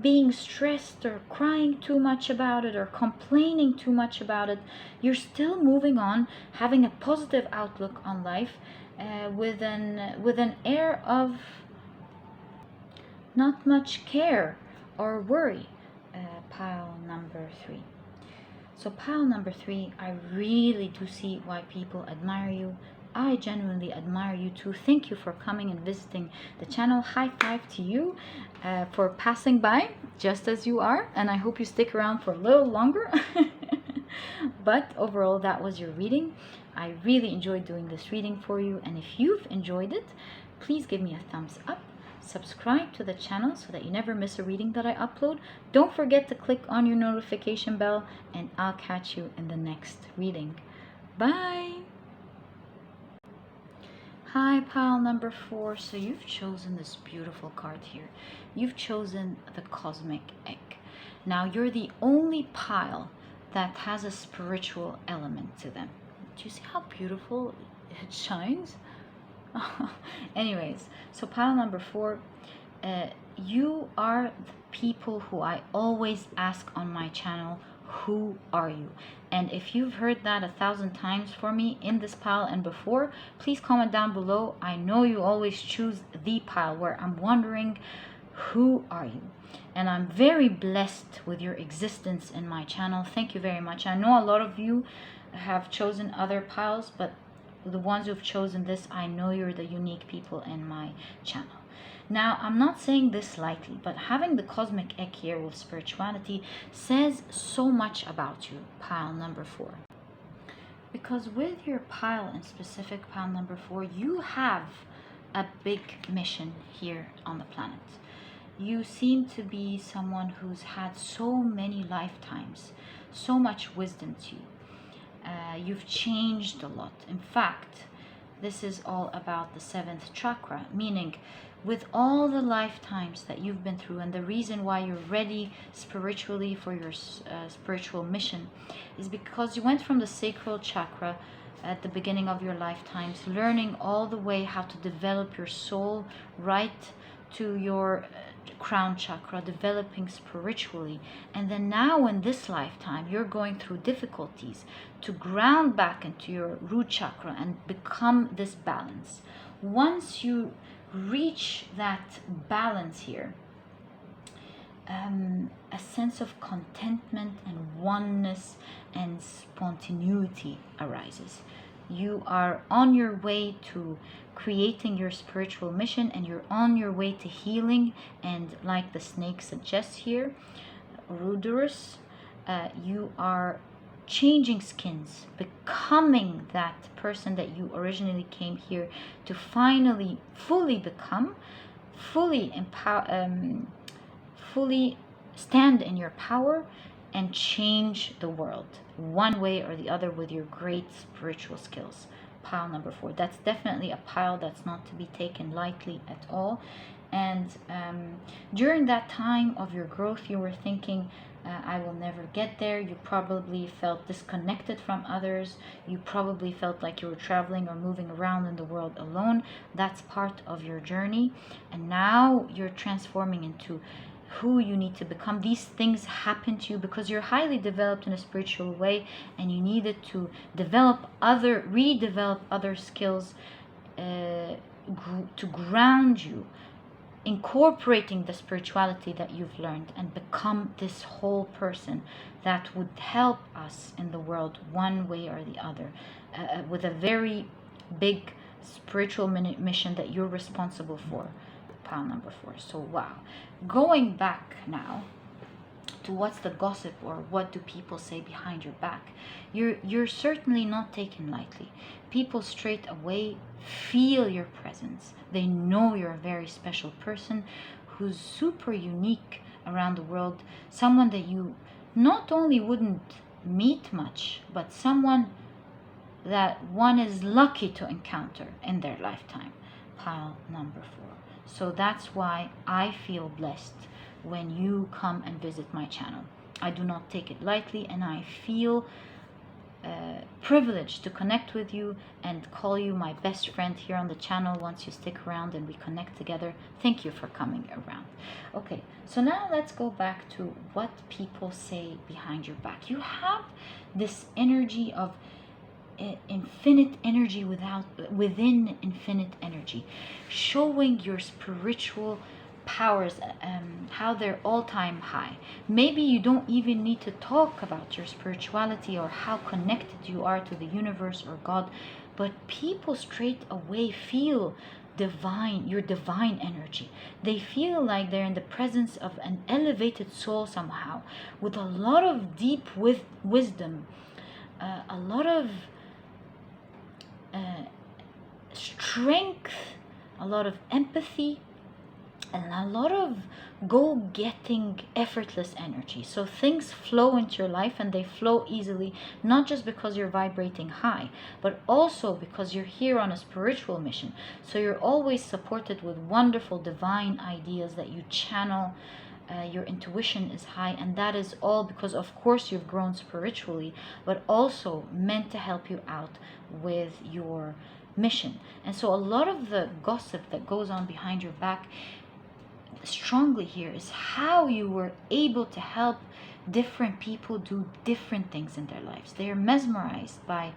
being stressed or crying too much about it or complaining too much about it. You're still moving on, having a positive outlook on life, with an air of not much care or worry, pile number 3. So pile number 3, I really do see why people admire you. I genuinely admire you too. Thank you for coming and visiting the channel. High five to you for passing by just as you are, and I hope you stick around for a little longer. But overall, that was your reading. I really enjoyed doing this reading for you, and if you've enjoyed it, please give me a thumbs up. Subscribe to the channel so that you never miss a reading that I upload. Don't forget to click on your notification bell, and I'll catch you in the next reading. Bye! Hi, pile number 4. So you've chosen this beautiful card here. You've chosen the Cosmic Egg. Now you're the only pile that has a spiritual element to them. Do you see how beautiful it shines? Anyways, so pile number 4, you are the people who I always ask on my channel, who are you? And if you've heard that 1,000 times for me in this pile and before, please comment down below. I know you always choose the pile where I'm wondering, who are you? And I'm very blessed with your existence in my channel. Thank you very much. I know a lot of you have chosen other piles, but the ones who've chosen this, I know you're the unique people in my channel. Now, I'm not saying this lightly, but having the Cosmic Egg here with spirituality says so much about you, pile number 4. Because with your pile, in specific pile number 4, you have a big mission here on the planet. You seem to be someone who's had so many lifetimes, so much wisdom to you. You've changed a lot. In fact, this is all about the 7th chakra, meaning with all the lifetimes that you've been through, and the reason why you're ready spiritually for your spiritual mission is because you went from the sacral chakra at the beginning of your lifetimes, learning all the way how to develop your soul right to your crown chakra, developing spiritually. And then now in this lifetime, you're going through difficulties to ground back into your root chakra and become this balance. Once you reach that balance here, a sense of contentment and oneness and spontaneity arises. You are on your way to creating your spiritual mission, and you're on your way to healing. And like the snake suggests here, Rudorus, you are changing skins, becoming that person that you originally came here to finally fully become, fully empower, fully stand in your power and change the world one way or the other with your great spiritual skills. pile number 4. That's definitely a pile that's not to be taken lightly at all. And during that time of your growth, you were thinking, I will never get there. You probably felt disconnected from others. You probably felt like you were traveling or moving around in the world alone. That's part of your journey. And now you're transforming into who you need to become. These things happen to you because you're highly developed in a spiritual way, and you needed to redevelop other skills to ground you, incorporating the spirituality that you've learned, and become this whole person that would help us in the world one way or the other, with a very big spiritual mission that you're responsible for. Pile number 4. So wow, going back now to what's the gossip, or what do people say behind your back, you're certainly not taken lightly. People straight away feel your presence. They know you're a very special person who's super unique around the world, someone that you not only wouldn't meet much, but someone that one is lucky to encounter in their lifetime. Pile number 4. So that's why I feel blessed when you come and visit my channel. I do not take it lightly, and I feel privileged to connect with you and call you my best friend here on the channel once you stick around and we connect together. Thank you for coming around. Okay, so now let's go back to what people say behind your back. You have this energy of infinite energy within infinite energy, showing your spiritual powers, how they're all-time high. Maybe you don't even need to talk about your spirituality or how connected you are to the universe or God, but people straight away feel your divine energy. They feel like they're in the presence of an elevated soul somehow, with a lot of deep wisdom, a lot of strength, a lot of empathy, and a lot of go-getting, effortless energy. So things flow into your life, and they flow easily, not just because you're vibrating high, but also because you're here on a spiritual mission. So you're always supported with wonderful divine ideas that you channel. Your intuition is high, and that is all because, of course, you've grown spiritually, but also meant to help you out with your mission. And so a lot of the gossip that goes on behind your back strongly here is how you were able to help different people do different things in their lives. They are mesmerized by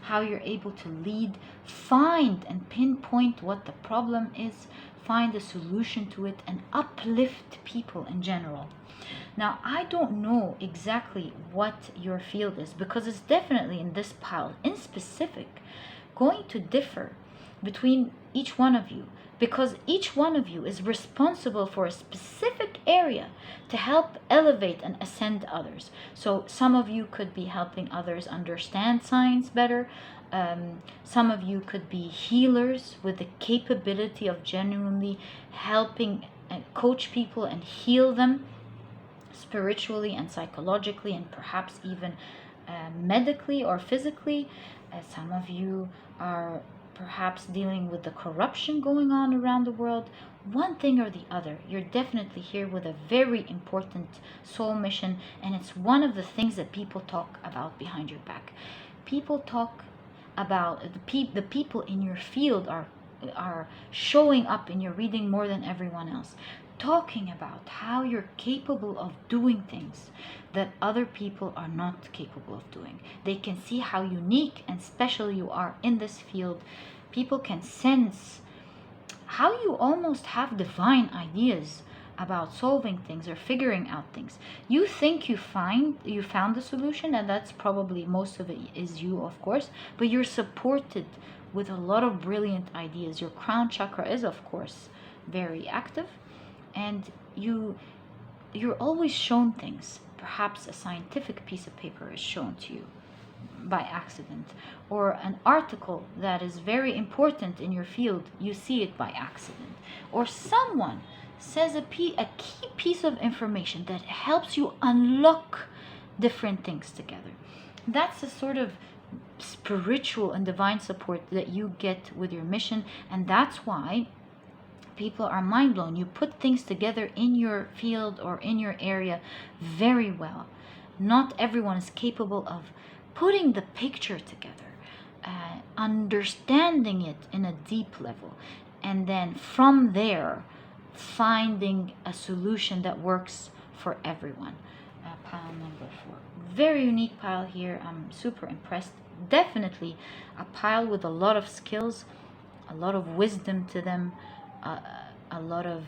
how you're able to lead, find and pinpoint what the problem is, find a solution to it, and uplift people in general. Now, I don't know exactly what your field is, because it's definitely in this pile in specific going to differ between each one of you, because each one of you is responsible for a specific area to help elevate and ascend others. So some of you could be helping others understand science better. Some of you could be healers with the capability of genuinely helping and coach people and heal them spiritually and psychologically, and perhaps even medically or physically. Some of you are perhaps dealing with the corruption going on around the world. One thing or the other, you're definitely here with a very important soul mission, and it's one of the things that people talk about behind your back. People talk about the people in your field are showing up in your reading more than everyone else, talking about how you're capable of doing things that other people are not capable of doing. They can see how unique and special you are in this field. People can sense how you almost have divine ideas about solving things or figuring out things. You think you found the solution, and that's probably most of it is you, of course, but you're supported with a lot of brilliant ideas. Your crown chakra is, of course, very active, and you're always shown things. Perhaps a scientific piece of paper is shown to you by accident, or an article that is very important in your field, you see it by accident, or someone says a key piece of information that helps you unlock different things together. That's a sort of spiritual and divine support that you get with your mission. And that's why people are mind blown. You put things together in your field or in your area very well. Not everyone is capable of putting the picture together, understanding it in a deep level, and then from there finding a solution that works for everyone. Pile number 4. Very unique pile here. I'm super impressed. Definitely a pile with a lot of skills, a lot of wisdom to them, a lot of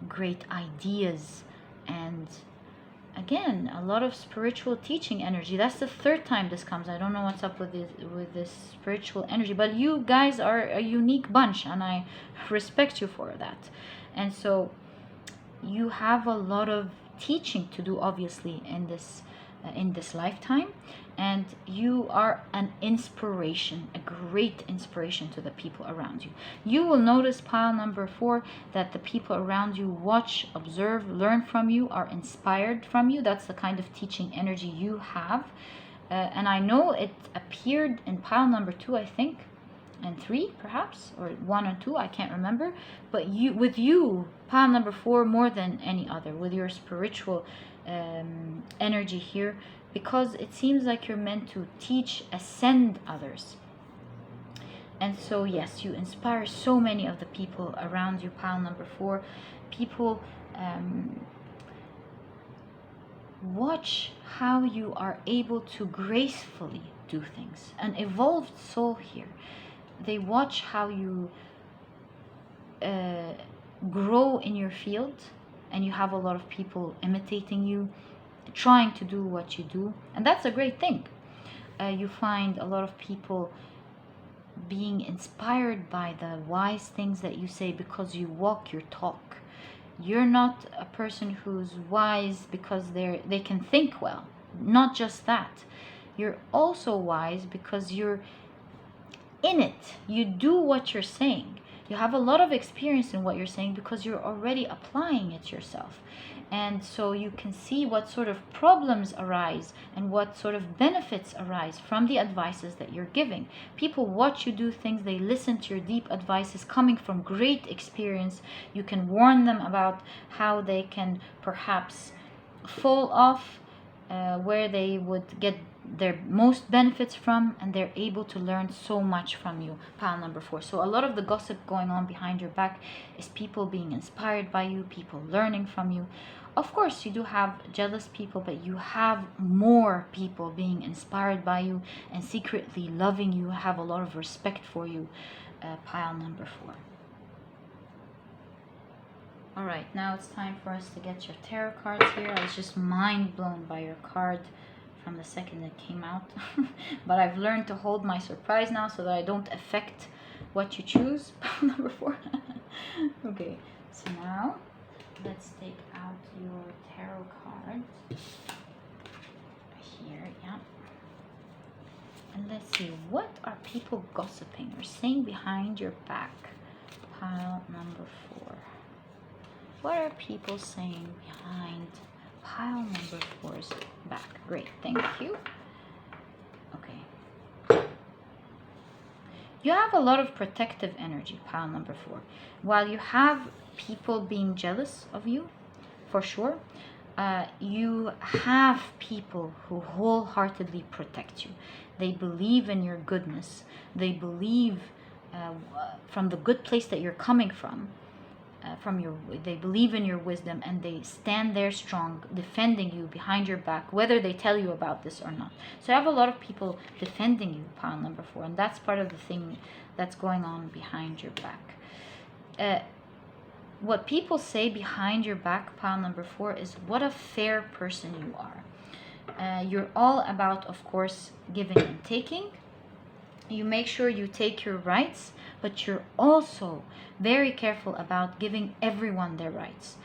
great ideas, and again, a lot of spiritual teaching energy. That's the third time this comes. I don't know what's up with this spiritual energy, but you guys are a unique bunch, and I respect you for that. And so you have a lot of teaching to do, obviously, in this lifetime, and you are an inspiration, a great inspiration to the people around you. You will notice, pile number 4, that the people around you watch, observe, learn from you, are inspired from you. That's the kind of teaching energy you have. And I know it appeared in pile number 2, I think, and 3 perhaps, or 1 and 2, I can't remember. But with you, pile number 4, more than any other, with your spiritual energy here, because it seems like you're meant to teach, ascend others. And so yes, you inspire so many of the people around you, pile number 4. People watch how you are able to gracefully do things. An evolved soul here. They watch how you grow in your field, and you have a lot of people imitating you, trying to do what you do, and that's a great thing. You find a lot of people being inspired by the wise things that you say because you walk your talk. You're not a person who's wise because they can think well. Not just that. You're also wise because you're in it. You do what you're saying. You have a lot of experience in what you're saying because you're already applying it yourself. And so you can see what sort of problems arise and what sort of benefits arise from the advices that you're giving. People watch you do things. They listen to your deep advices coming from great experience. You can warn them about how they can perhaps fall off where they would get their most benefits from, and they're able to learn so much from you, pile number 4. So a lot of the gossip going on behind your back is people being inspired by you, people learning from you. Of course, you do have jealous people, but you have more people being inspired by you and secretly loving you, have a lot of respect for you, pile number 4. All right, now it's time for us to get your tarot cards here. I was just mind blown by your card from the second it came out. But I've learned to hold my surprise now so that I don't affect what you choose. Number 4. Okay, so now let's take out your tarot card. Here, yeah. And let's see, what are people gossiping or saying behind your back? Pile number 4. What are people saying behind pile number 4's back? Great, thank you. Okay. You have a lot of protective energy, pile number 4. While you have people being jealous of you, for sure, you have people who wholeheartedly protect you. They believe in your goodness. They believe from the good place that you're coming from. They believe in your wisdom, and they stand there strong, defending you behind your back, whether they tell you about this or not. So I have a lot of people defending you, pile number 4, and that's part of the thing that's going on behind your back. What people say behind your back, pile number 4, is what a fair person you are. You're all about, of course, giving and taking. You make sure you take your rights, but you're also very careful about giving everyone their rights.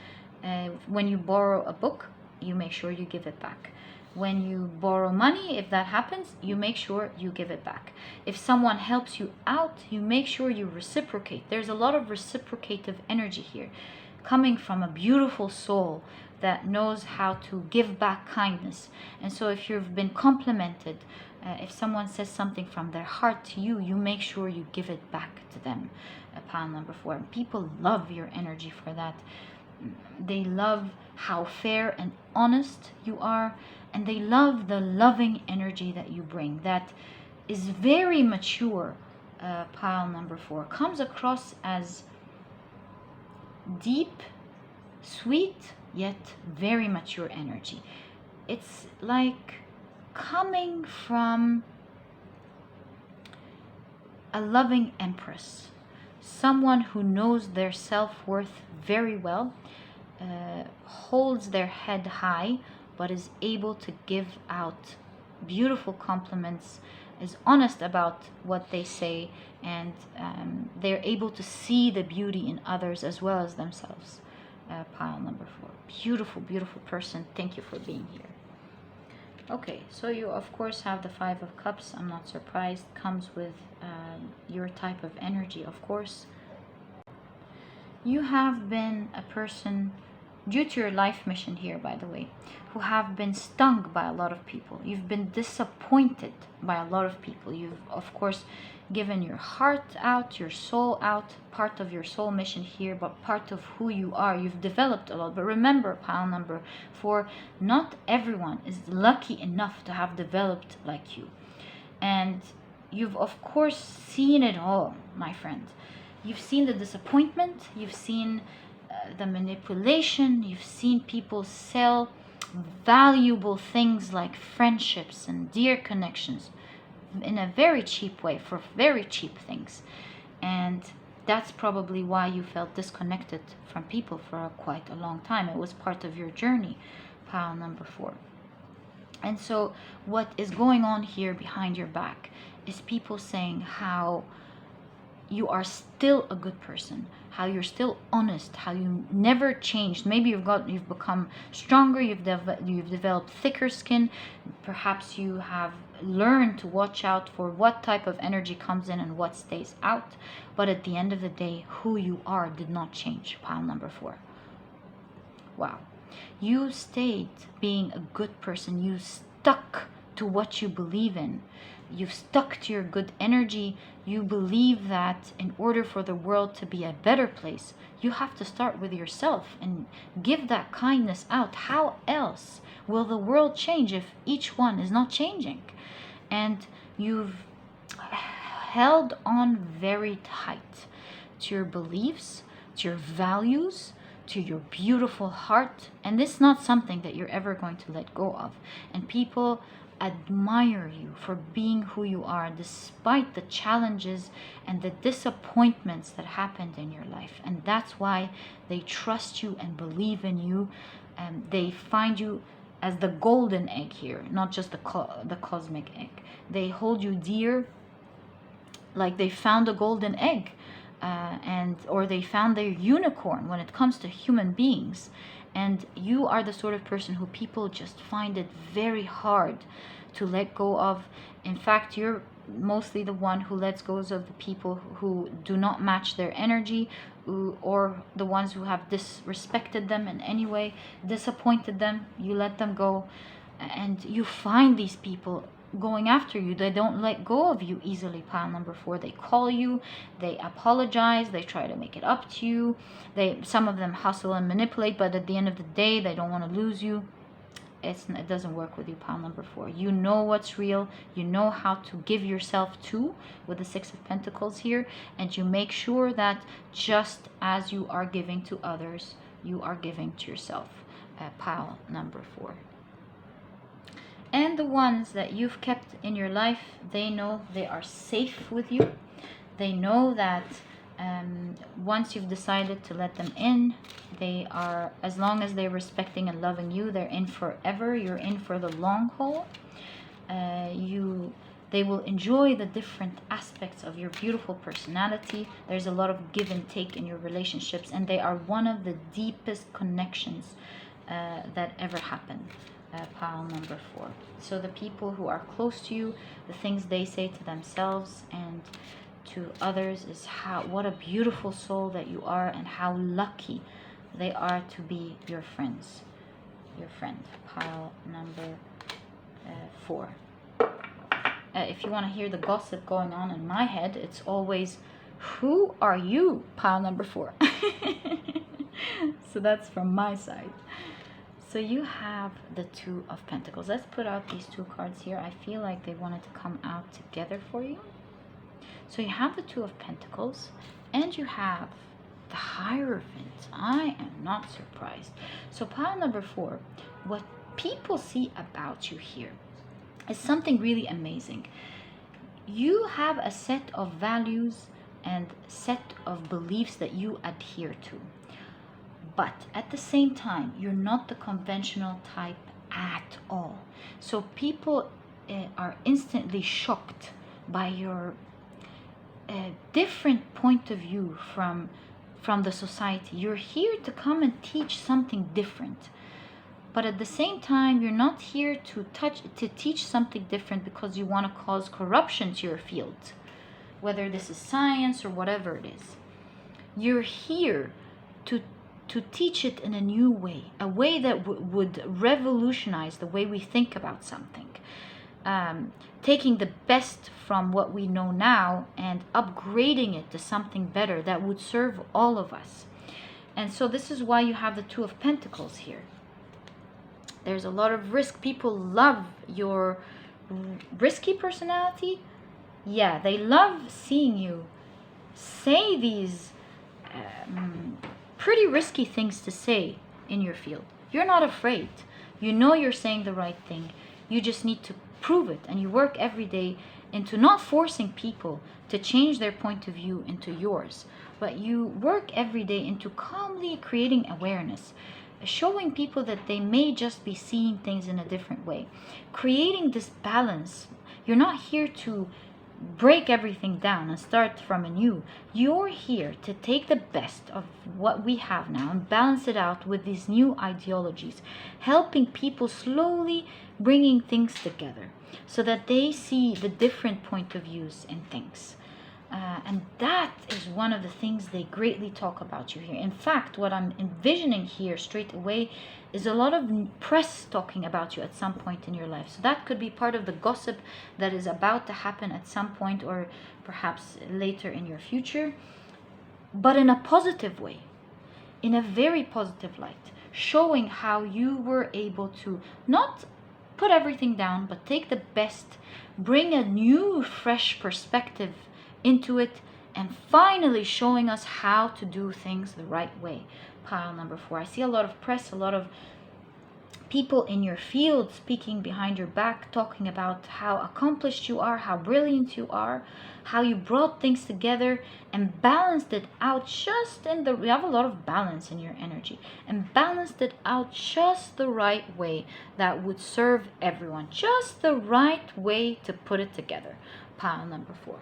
When you borrow a book, you make sure you give it back. When you borrow money, if that happens, you make sure you give it back. If someone helps you out, you make sure you reciprocate. There's a lot of reciprocative energy here, coming from a beautiful soul that knows how to give back kindness. And so if you've been complimented If someone says something from their heart to you, you make sure you give it back to them. Pile number 4. People love your energy for that. They love how fair and honest you are, and they love the loving energy that you bring. That is very mature. Pile number 4 comes across as deep, sweet, yet very mature energy. It's like coming from a loving empress, someone who knows their self-worth very well, holds their head high, but is able to give out beautiful compliments, is honest about what they say, and they're able to see the beauty in others as well as themselves. Pile number 4. Beautiful, beautiful person. Thank you for being here. Okay, so you of course have the 5 of Cups. I'm not surprised. Comes with your type of energy, of course. You have been a person, due to your life mission here, by the way, who have been stung by a lot of people. You've been disappointed by a lot of people. You've, of course, given your heart out, your soul out, part of your soul mission here, but part of who you are. You've developed a lot. But remember, pile number 4, not everyone is lucky enough to have developed like you. And you've, of course, seen it all, my friend. You've seen the disappointment, you've seen the manipulation, you've seen people sell valuable things like friendships and dear connections in a very cheap way, for very cheap things. And that's probably why you felt disconnected from people for quite a long time. It was part of your journey, pile number 4. And so what is going on here behind your back is people saying how you are still a good person, how you're still honest, how you never changed. Maybe you've become stronger, you've developed thicker skin. Perhaps you have learned to watch out for what type of energy comes in and what stays out. But at the end of the day, who you are did not change, pile number 4. Wow. You stayed being a good person. You stuck to what you believe in. You've stuck to your good energy. You believe that in order for the world to be a better place, you have to start with yourself and give that kindness out. How else will the world change if each one is not changing? And you've held on very tight to your beliefs, to your values, to your beautiful heart. And this is not something that you're ever going to let go of. And people admire you for being who you are, despite the challenges and the disappointments that happened in your life. And that's why they trust you and believe in you. And they find you as the golden egg here, not just the cosmic egg. They hold you dear, like they found a golden egg, or they found their unicorn when it comes to human beings. And you are the sort of person who people just find it very hard to let go of. In fact, you're mostly the one who lets go of the people who do not match their energy, or the ones who have disrespected them in any way, disappointed them. You let them go, and you find these people going after you. They don't let go of you easily, pile number 4. They call you, they apologize, they try to make it up to you. Some of them hustle and manipulate, but at the end of the day, they don't want to lose you. It doesn't work with you, pile number 4. You know what's real. You know how to give yourself to, with the 6 of Pentacles here, and you make sure that just as you are giving to others, you are giving to yourself, pile number 4. And the ones that you've kept in your life, they know they are safe with you. They know that once you've decided to let them in, they are, as long as they're respecting and loving you, they're in forever. You're in for the long haul. They will enjoy the different aspects of your beautiful personality. There's a lot of give and take in your relationships, and they are one of the deepest connections that ever happened. Pile number 4. So the people who are close to you, the things they say to themselves and to others is what a beautiful soul that you are, and how lucky they are to be your friends. Your friend, pile number 4. if you want to hear the gossip going on in my head, it's always, who are you, pile number 4? So that's from my side. So you have the Two of Pentacles. Let's put out these 2 cards here. I feel like they wanted to come out together for you. So you have the Two of Pentacles and you have the Hierophant. I am not surprised. So pile number 4, what people see about you here is something really amazing. You have a set of values and set of beliefs that you adhere to. But at the same time, you're not the conventional type at all. So people are instantly shocked by your different point of view from the society. You're here to come and teach something different. But at the same time, you're not here to teach something different because you want to cause corruption to your field, whether this is science or whatever it is. You're here to teach it in a new way, a way that would revolutionize the way we think about something. Taking the best from what we know now and upgrading it to something better that would serve all of us. And so this is why you have the Two of Pentacles here. There's a lot of risk. People love your risky personality. Yeah, they love seeing you say these pretty risky things to say in your field. You're not afraid. You know you're saying the right thing. You just need to prove it, and you work every day into not forcing people to change their point of view into yours, but you work every day into calmly creating awareness, showing people that they may just be seeing things in a different way, creating this balance. You're not here to break everything down and start from anew. You're here to take the best of what we have now and balance it out with these new ideologies, helping people slowly bringing things together so that they see the different point of views in things. And that is one of the things they greatly talk about you here. In fact, what I'm envisioning here straight away is a lot of press talking about you at some point in your life. So that could be part of the gossip that is about to happen at some point, or perhaps later in your future, but in a positive way, in a very positive light, showing how you were able to not put everything down, but take the best, bring a new, fresh perspective into it, and finally showing us how to do things the right way. Pile number 4. I see a lot of press, a lot of people in your field speaking behind your back, talking about how accomplished you are, how brilliant you are, how you brought things together and balanced it out just in the, you have a lot of balance in your energy, and balanced it out just the right way that would serve everyone, just the right way to put it together. Pile number 4.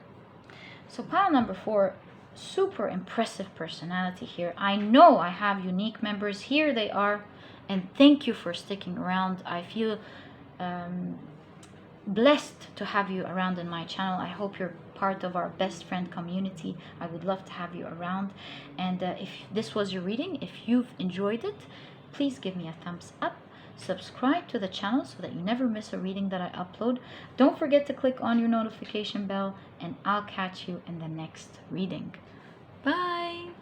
So pile number 4, super impressive personality here. I know I have unique members. Here they are. And thank you for sticking around. I feel blessed to have you around in my channel. I hope you're part of our best friend community. I would love to have you around. And if this was your reading, if you've enjoyed it, please give me a thumbs up. Subscribe to the channel so that you never miss a reading that I upload. Don't forget to click on your notification bell, and I'll catch you in the next reading. Bye!